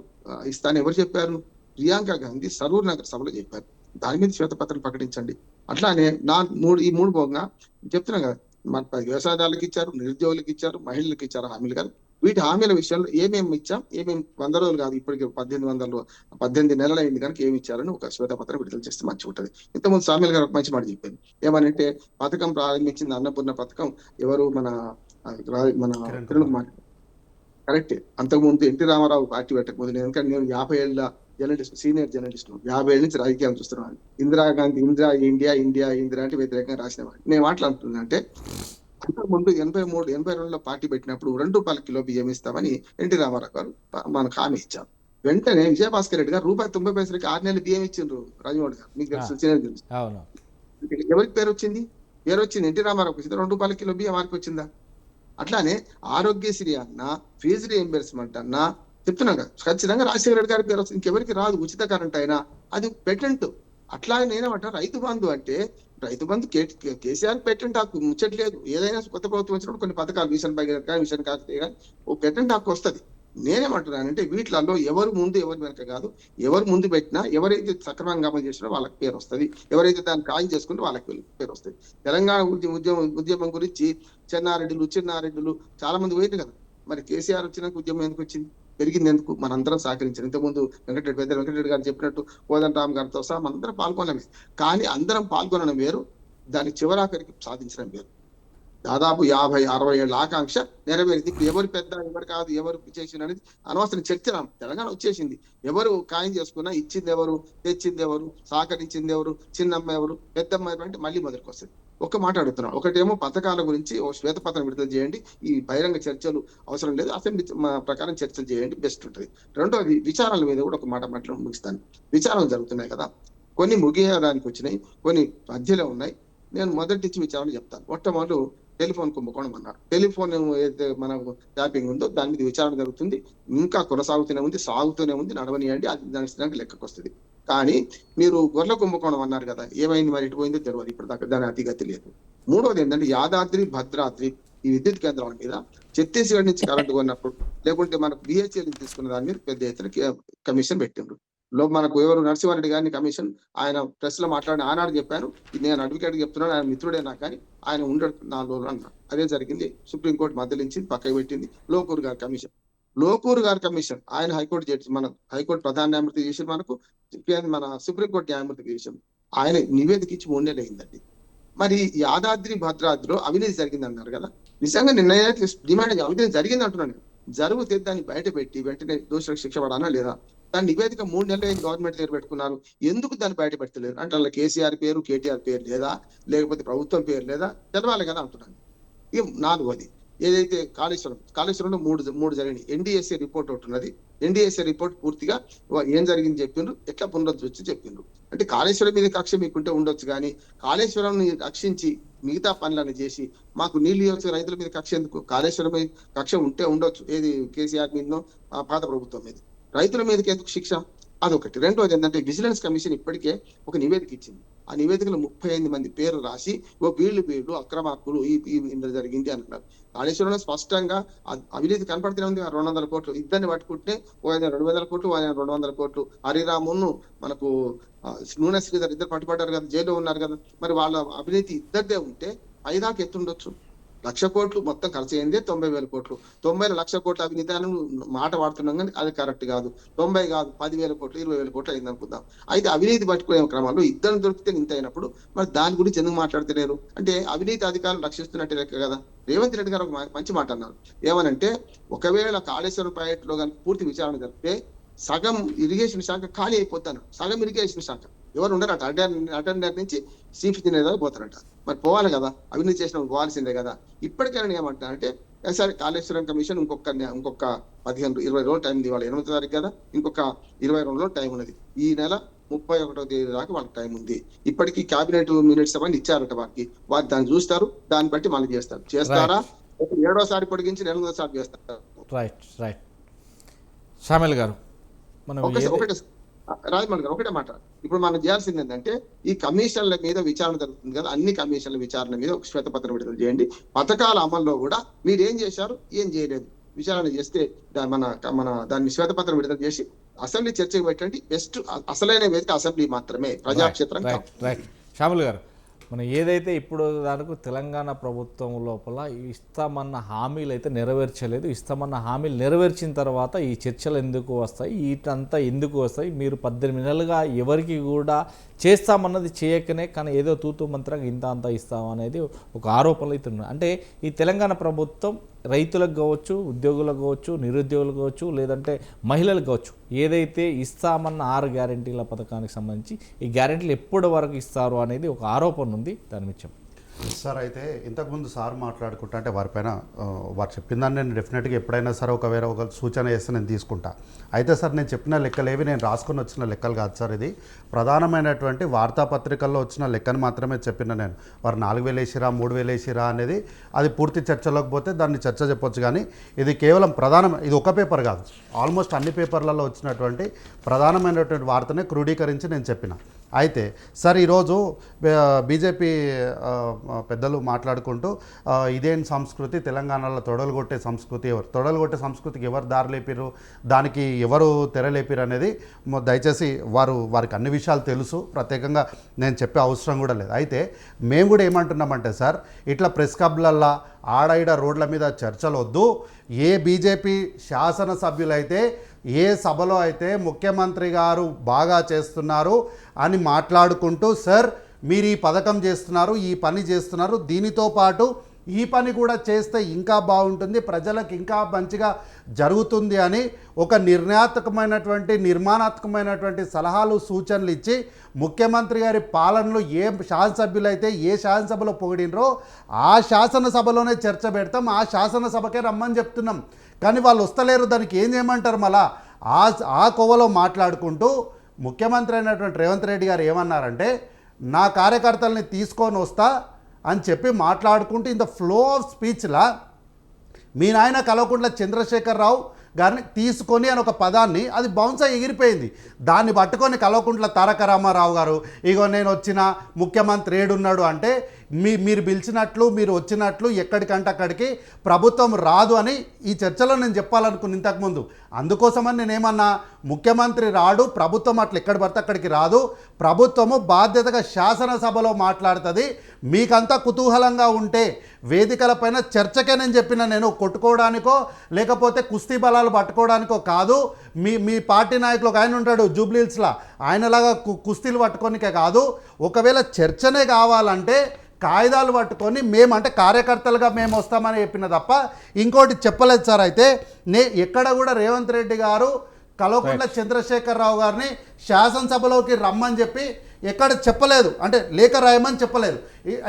B: ఇస్తాను ఎవరు చెప్పారు? ప్రియాంక గాంధీ సరూర్ నగర్ సభలో చెప్పారు. దాని మీద శ్వేతపత్రం ప్రకటించండి. అట్లానే ఈ మూడు పోగా చెప్తున్నా కదా, మన వ్యవసాయదారులకు ఇచ్చారు, నిరుద్యోగులకు ఇచ్చారు, మహిళలకు ఇచ్చారు హామీలు కాదు. వీటి హామీల విషయంలో ఏమేమి ఇచ్చాం, ఏమేమి 100 రోజులు కాదు, ఇప్పటికి 18 నెలలు అయింది కనుక ఏమి ఇచ్చారని ఒక శ్వేతపత్రం విడుదల చేస్తే మంచిగా ఉంటుంది. ఇంతకుముందు సామిల్ గారు ఒక మంచి మాట చెప్పారు. ఏమనంటే, పథకం ప్రారంభించింది అన్నపూర్ణ పథకం ఎవరు, మన కిరణ్ కుమార్. కరెక్టే. అంతకుముందు ఎన్టీ రామారావు పార్టీ పెట్టకపోతే, ఎందుకంటే నేను 50 ఏళ్ళ జర్నలిస్ట్, సీనియర్ జర్నలిస్ట్, 50 ఏళ్ళ నుంచి రాజకీయాలు చూస్తున్నాను. ఇందిరాగాంధీ ఇండియా అంటే వ్యతిరేకంగా రాసినవాడు. నేను మాట్లాడుతున్నా అంటే, అంతకుముందు 82లో పార్టీ పెట్టినప్పుడు 2 రూపాయల కిలో బియ్యం ఇస్తామని ఎన్టీ రామారావు గారు మనకు హామీ ఇచ్చారు. వెంటనే విజయభాస్కర్ రెడ్డి గారు ₹1.90 6 నెలలు బియ్యం ఇచ్చిండ్రు. రాజమౌళి గారు మీకు తెలుసు, తెలుసు. ఎవరికి పేరు వచ్చింది? ఎన్టీ రామారావు వచ్చింది. 2 రూపాయల కిలో బియ్యం వారికి వచ్చిందా? అట్లానే ఆరోగ్యశ్రీ అన్నా, ఫీజు రీఎంబర్స్మెంట్ అన్నా చెప్తున్నాం కదా, ఖచ్చితంగా రాజశేఖర రెడ్డి గారి పేరు వస్తుంది. ఇంకెవరికి రాదు. ఉచిత కరెంట్ అయినా అది పెటెంట్. అట్లాగే నేనేమంటా, రైతు బంధు అంటే, రైతు బంధు కేసీఆర్ పెటెంట్ హక్కు ముచ్చట్లేదు. ఏదైనా కొత్త ప్రభుత్వం వచ్చినప్పుడు కొన్ని పథకాలు, మిషన్ భగీరథ కానీ, మిషన్ కాకతీయ కానీ ఓ పెటెంట్ హక్కు వస్తుంది. నేనేమంటున్నానంటే, వీటిలలో ఎవరు ముందు ఎవరు వెనక కాదు. ఎవరు ముందు పెట్టినా, ఎవరైతే సక్రమంగా అమలు చేసినా వాళ్ళకి పేరు వస్తుంది. ఎవరైతే దాన్ని ఖాయం చేసుకుంటే వాళ్ళకి పేరు వస్తుంది. తెలంగాణ ఉద్యమం గురించి చిన్నారెడ్డిలు చాలా మంది పోయింది కదా. మరి కేసీఆర్ వచ్చినాక ఉద్యమం ఎందుకు వచ్చింది, పెరిగింది ఎందుకు? మనందరం సహకరించారు. ఇంతకుముందు వెంకటరెడ్డి గారు చెప్పినట్టు కోదండరామ్ గారితో సహా మనందరం పాల్గొనమే. కానీ అందరం పాల్గొనడం వేరు, దాని చివరాఖరికి సాధించడం వేరు. దాదాపు 50-60 ఏళ్ళ ఆకాంక్ష నెరవేరింది. ఇప్పుడు ఎవరు పెద్ద, ఎవరు కాదు, ఎవరు చేసిన అనేది అనవసరం చర్చ. తెలంగాణ వచ్చేసింది. ఎవరు ఖాయం చేసుకున్నా, ఇచ్చింది ఎవరు, తెచ్చింది ఎవరు, సహకరించింది ఎవరు, చిన్నమ్మ ఎవరు, పెద్దమ్మ అంటే మళ్ళీ మొదటికి వస్తుంది. ఒక్క మాట అడుగుతున్నాం. ఒకటేమో పథకాల గురించి ఓ శ్వేతపత్రం విడుదల చేయండి, ఈ బహిరంగ చర్చలు అవసరం లేదు, అసెంబ్లీ ప్రకారం చర్చలు చేయండి, బెస్ట్ ఉంటుంది. రెండోది, విచారాల మీద కూడా ఒక మాట ముగిస్తాను. విచారణలు జరుగుతున్నాయి కదా, కొన్ని ముగియడానికి వచ్చినాయి, కొన్ని మధ్యలో ఉన్నాయి. నేను మొదటి నుంచి విచారణ చెప్తాను. మొట్టమొదటి టెలిఫోన్ కుంభకోణం అన్నారు. టెలిఫోన్ ఏదైతే మన ట్యాపింగ్ ఉందో దాని మీద విచారణ జరుగుతుంది. ఇంకా కొనసాగుతూనే ఉంది, నడవనియండి, అది దానికి లెక్కకు వస్తుంది. కానీ మీరు గొర్రెల కుంభకోణం అన్నారు కదా, ఏమైంది మరి, ఇటు పోయిందో తెలియదు ఇప్పుడు దాకా, దాని అతిగతి లేదు. మూడోది ఏంటంటే, యాదాద్రి భద్రాద్రి ఈ విద్యుత్ కేంద్రాల మీద ఛత్తీస్గఢ్ నుంచి కరెంటు కొన్నప్పుడు, లేకుంటే మనకు BHEL నుంచి తీసుకున్న దాని మీద పెద్ద ఎత్తున కమిషన్ పెట్టిండ్రు. మనకు ఎవరు నరసింహారెడ్డి గారిని కమిషన్, ఆయన ప్రెస్ లో మాట్లాడిన ఆనాడు చెప్పాను, నేను అడ్వకేట్ చెప్తున్నాను, ఆయన మిత్రుడే నాకు, కానీ ఆయన ఉండడు 4 రోజులు అన్నారు. అదే జరిగింది. సుప్రీంకోర్టు మద్దలించి పక్కకు పెట్టింది. లోకూరు గారి కమిషన్ ఆయన హైకోర్టు జడ్జి, మన హైకోర్టు ప్రధాన న్యాయమూర్తి చేసి, మనకు మన సుప్రీంకోర్టు న్యాయమూర్తి చేసాం. ఆయన నివేదిక ఇచ్చి 3 నెలలు అయిందండి. మరి యాదాద్రి భద్రాద్రిలో అవినీతి జరిగింది అన్నారు కదా, నిజంగా నిర్ణయానికి డిమాండ్ అవినీతి జరిగింది అంటున్నాను. జరిగితే దాన్ని బయట పెట్టి వెంటనే దోషులకు శిక్ష పడానా లేదా? దాని నివేదిక 3 నెలలు అయింది, గవర్నమెంట్ దగ్గర పెట్టుకున్నారు, ఎందుకు దాన్ని బయట పెట్టలేరు అంటే, అలా కేసీఆర్ పేరు, KTR పేరు లేదా, లేకపోతే ప్రభుత్వం పేరు లేదా, తెలవాలి కదా అంటున్నాను. ఇక 4వది, ఏదైతే కాళేశ్వరంలో మూడు జరిగినాయి. ఎన్డీఎస్ఏ రిపోర్ట్ ఒకటి ఉన్నది. ఎన్డీఎస్ఏ రిపోర్ట్ పూర్తిగా ఏం జరిగింది చెప్పిండ్రు, ఎట్లా పునరుద్ధరించి చెప్పిండ్రు. అంటే కాళేశ్వరం మీద కక్ష మీకుంటే ఉండొచ్చు, కానీ కాళేశ్వరం రక్షించి మిగతా పనులను చేసి మాకు నీళ్లు ఇవ్వచ్చు, రైతుల మీద కక్ష ఎందుకు? కాళేశ్వరం మీద కక్ష ఉంటే ఉండొచ్చు, ఏది కేసీఆర్ మీదనో పాత ప్రభుత్వం మీద. రైతుల మీదకి ఎందుకు శిక్ష? అదొకటి. రెండోది ఏంటంటే విజిలెన్స్ కమిషన్ ఇప్పటికే ఒక నివేదిక ఇచ్చింది. ఆ నివేదికలో 38 మంది పేరు రాసి వీళ్ళు అక్రమార్కులు ఇంత జరిగింది అంటున్నారు. కాళేశ్వరంలో స్పష్టంగా అవినీతి కనపడుతూనే ఉంది. 200 కోట్లు ఇద్దరిని పట్టుకుంటే ఆయన 200 కోట్లు, ఆయన 200 కోట్లు. హరిరామును మనకు నూనె శ్రీధర్ ఇద్దరు పట్టుబడ్డారు కదా, జైల్లో ఉన్నారు కదా. మరి వాళ్ళ అవినీతి ఇద్దరిదే ఉంటే పైదాకా ఎత్తుండొచ్చు. 1,00,000 కోట్లు మొత్తం ఖర్చు అయిందే 90,000 కోట్లు. 90,00,000 కోట్ల అవినీతి అని మాట వాడుతున్నాం, కానీ అది కరెక్ట్ కాదు. 90 కాదు, 10,000 కోట్లు 20,000 కోట్లు అయింది అనుకుందాం. అయితే అవినీతి పట్టుకునే క్రమంలో ఇద్దరు దొరికితే ఇంత అయినప్పుడు మరి దాని గురించి ఎందుకు మాట్లాడతలేరు? అంటే అవినీతి అధికారులు రక్షిస్తున్నట్టు లెక్క కదా. రేవంత్ రెడ్డి గారు ఒక మంచి మాట అన్నారు. ఏమనంటే, ఒకవేళ కాళేశ్వరం ప్రాజెక్టులో కానీ పూర్తి విచారణ జరిపితే సగం ఇరిగేషన్ శాఖ ఖాళీ అయిపోతాను. సగం ఇరిగేషన్ శాఖ ఎవరు ఉండరట. అటెండర్ నుంచి చీఫ్ ఇంజనీర్ దాకా పోతారట. మరి పోవాలి కదా, అవినీతి చేసిన పోవాల్సిందే కదా. ఇప్పటికైనా ఏమంటారంటే, సరే కాళేశ్వరం కమిషన్ ఇంకొక 15-20 రోజులు టైం ఉంది. ఇవాళ 8వ తారీఖు కదా, ఇంకొక 22 రోజులు టైం ఉన్నది. ఈ నెల 31వ తేదీ దాకా వాళ్ళకి టైం ఉంది. ఇప్పటికీ క్యాబినెట్ మినిట్స్ అవన్నీ ఇచ్చారట వారికి. వారు దాన్ని చూస్తారు, దాన్ని బట్టి మళ్ళీ చేస్తారా 7వసారి పొడిగించి 8వసారి చేస్తారు.
A: రైట్ షామిల్ గారు, మనం
B: ఒకటే రాజమౌళి గారు ఒకటే మాట. ఇప్పుడు మనం చేయాల్సింది ఏంటంటే, ఈ కమిషన్ల మీద విచారణ జరుగుతుంది కదా, అన్ని కమిషన్ల విచారణ మీద ఒక శ్వేతపత్రం విడుదల చేయండి. పథకాల అమల్లో కూడా మీరు ఏం చేశారు, ఏం చేయలేదు విచారణ చేస్తే మన దాన్ని శ్వేతపత్రం విడుదల చేసి అసెంబ్లీ చర్చకు పెట్టండి. బెస్ట్ అసలైన వేదిక అసెంబ్లీ మాత్రమే, ప్రజాక్షేత్రం.
A: రైట్ షామిల్ గారు, మనం ఏదైతే ఇప్పుడు దానికి తెలంగాణ ప్రభుత్వం లోపల ఇస్తామన్న హామీలు అయితే నెరవేర్చలేదు. ఇస్తామన్న హామీలు నెరవేర్చిన తర్వాత ఈ చర్చలు ఎందుకు వస్తాయి, వీటంతా ఎందుకు వస్తాయి? మీరు 18 నెలలుగా ఎవరికి కూడా చేస్తామన్నది చేయకనే, కానీ ఏదో తూతూ మంత్రంగా ఇంత అంతా ఇస్తాం అనేది ఒక ఆరోపణలు అయితే ఉన్నాయి. అంటే ఈ తెలంగాణ ప్రభుత్వం రైతులకు కావచ్చు, ఉద్యోగులకు కావచ్చు, నిరుద్యోగులకు కావచ్చు, లేదంటే మహిళలకు కావచ్చు, ఏదైతే ఇస్తామన్న 6 గ్యారెంటీల పథకానికి సంబంధించి ఈ గ్యారెంటీలు ఎప్పటి వరకు ఇస్తారు అనేది ఒక ఆరోపణ ఉంది. దాని మించం
E: సార్, అయితే ఇంతకుముందు సార్ మాట్లాడుకుంటా అంటే వారిపైన వారు చెప్పిందాన్ని నేను డెఫినెట్గా ఎప్పుడైనా సరే ఒక సూచన చేస్తే నేను తీసుకుంటా. అయితే సార్, నేను చెప్పిన లెక్కలేవి నేను రాసుకొని వచ్చిన లెక్కలు కాదు సార్. ఇది ప్రధానమైనటువంటి వార్తాపత్రికల్లో వచ్చిన లెక్కను మాత్రమే చెప్పిన నేను. వారు 4,000 వేసిరా 3,000 వేసిరా అనేది అది పూర్తి చర్చలోకి పోతే దాన్ని చర్చ చెప్పొచ్చు, కానీ ఇది కేవలం ఇది ఒక పేపర్ కాదు, ఆల్మోస్ట్ అన్ని పేపర్లలో వచ్చినటువంటి ప్రధానమైనటువంటి వార్తనే క్రోడీకరించి నేను చెప్పిన. అయితే సార్, ఈరోజు బీజేపీ పెద్దలు మాట్లాడుకుంటూ ఇదేం సంస్కృతి, తెలంగాణలో తొడలుగొట్టే సంస్కృతికి ఎవరు దారి లేపిరు, దానికి ఎవరు తెరలేపిరు అనేది దయచేసి వారికి అన్ని విషయాలు తెలుసు, ప్రత్యేకంగా నేను చెప్పే అవసరం కూడా లేదు. అయితే మేము కూడా ఏమంటున్నామంటే సార్, ఇట్లా ప్రెస్ క్లబ్లల్లో ఆడైడ రోడ్ల మీద చర్చలు వద్దు. ఏ బీజేపీ శాసనసభ్యులైతే ఏ సభలో అయితే ముఖ్యమంత్రి గారు బాగా చేస్తున్నారు అని మాట్లాడుకుంటూ, సార్ మీరు ఈ పథకం చేస్తున్నారు, ఈ పని చేస్తున్నారు, దీనితో పాటు ఈ పని కూడా చేస్తే ఇంకా బాగుంటుంది, ప్రజలకు ఇంకా మంచిగా జరుగుతుంది అని ఒక నిర్మాణాత్మకమైనటువంటి సలహాలు సూచనలు ఇచ్చి ముఖ్యమంత్రి గారి పాలనలో ఏ శాసనసభ్యులైతే ఏ శాసనసభలో పొగిడినరో ఆ శాసనసభలోనే చర్చ పెడతాం, ఆ శాసనసభకే రమ్మని చెప్తున్నాం. కానీ వాళ్ళు వస్తలేరు, దానికి ఏం చేయమంటారు? మళ్ళా ఆ కోవలో మాట్లాడుకుంటూ ముఖ్యమంత్రి అయినటువంటి రేవంత్ రెడ్డి గారు ఏమన్నారంటే, నా కార్యకర్తల్ని తీసుకొని వస్తా అని చెప్పి మాట్లాడుకుంటూ ఇంత ఫ్లో ఆఫ్ స్పీచ్లా మీ నాయన కల్వకుంట్ల చంద్రశేఖరరావు గారిని తీసుకొని అని ఒక పదాన్ని అది బౌన్స్ అయ్యి ఎగిరిపోయింది. దాన్ని పట్టుకొని కల్వకుంట్ల తారక రామారావు గారు ఇగో నేను వచ్చిన ముఖ్యమంత్రి ఏడున్నాడు అంటే మీరు పిలిచినట్లు మీరు వచ్చినట్లు ఎక్కడికంటే అక్కడికి ప్రభుత్వం రాదు అని ఈ చర్చలో నేను చెప్పాలనుకున్న ఇంతకుముందు. అందుకోసమని నేనేమన్నా, ముఖ్యమంత్రి రాడు, ప్రభుత్వం అట్లా ఎక్కడ పడితే అక్కడికి రాదు, ప్రభుత్వము బాధ్యతగా శాసనసభలో మాట్లాడుతుంది. మీకంతా కుతూహలంగా ఉంటే వేదికలపైన చర్చకే నేను చెప్పిన, నేను కొట్టుకోవడానికో లేకపోతే కుస్తీ బలాలు పట్టుకోవడానికో కాదు. మీ పార్టీ నాయకులు ఒక ఆయన ఉంటాడు జూబ్లీహిల్స్లో, ఆయనలాగా కుస్తీలు పట్టుకోనికే కాదు. ఒకవేళ చర్చనే కావాలంటే కాగితాలు పట్టుకొని మేమంటే కార్యకర్తలుగా మేము వస్తామని చెప్పిన తప్ప ఇంకోటి చెప్పలేదు సార్. అయితే ఎక్కడ కూడా రేవంత్ రెడ్డి గారు కల్వకుంట్ల చంద్రశేఖరరావు గారిని శాసనసభలోకి రమ్మని చెప్పి ఎక్కడ చెప్పలేదు, అంటే లేఖ రాయమని చెప్పలేదు.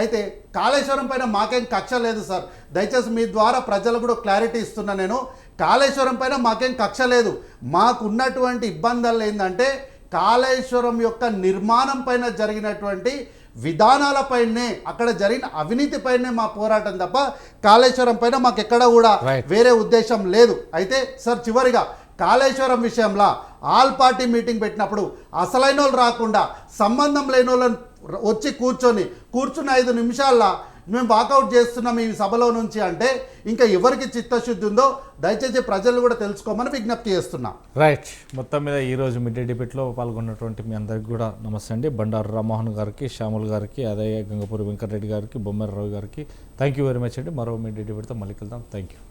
E: అయితే కాళేశ్వరం పైన మాకేం కక్ష లేదు సార్. దయచేసి మీ ద్వారా ప్రజలకు కూడా క్లారిటీ ఇస్తున్నా. నేను కాళేశ్వరం పైన మాకేం కక్ష లేదు. మాకున్నటువంటి ఇబ్బందులు ఏంటంటే కాళేశ్వరం యొక్క నిర్మాణం పైన జరిగినటువంటి విధానాలపైనే, అక్కడ జరిగిన అవినీతి పైనే మా పోరాటం తప్ప కాళేశ్వరం పైన మాకు ఎక్కడ కూడా వేరే ఉద్దేశం లేదు. అయితే సార్ చివరిగా కాళేశ్వరం విషయంలో ఆల్ పార్టీ మీటింగ్ పెట్టినప్పుడు అసలైన వాళ్ళు రాకుండా సంబంధం లేని వాళ్ళని వచ్చి కూర్చుని 5 నిమిషాల్లో మేము వాకౌట్ చేస్తున్నాం ఈ సభలో నుంచి అంటే ఇంకా ఎవరికి చిత్తశుద్ధి ఉందో దయచేసి ప్రజలు కూడా తెలుసుకోమని విజ్ఞప్తి చేస్తున్నా.
A: రైట్. మొత్తం మీద ఈరోజు మిడ్ డే డిబేట్లో పాల్గొన్నటువంటి మీ అందరికీ కూడా నమస్తే అండి. బండారు రామ్మోహన్ గారికి, శ్యాముల్ గారికి, అదే గంగపూరి వెంకటరెడ్డి గారికి, బొమ్మర రావు గారికి థ్యాంక్ యూ వెరీ మచ్ అండి. మరో మిడ్ డే డిబేట్తో మళ్ళీ వెళ్దాం. Thank you.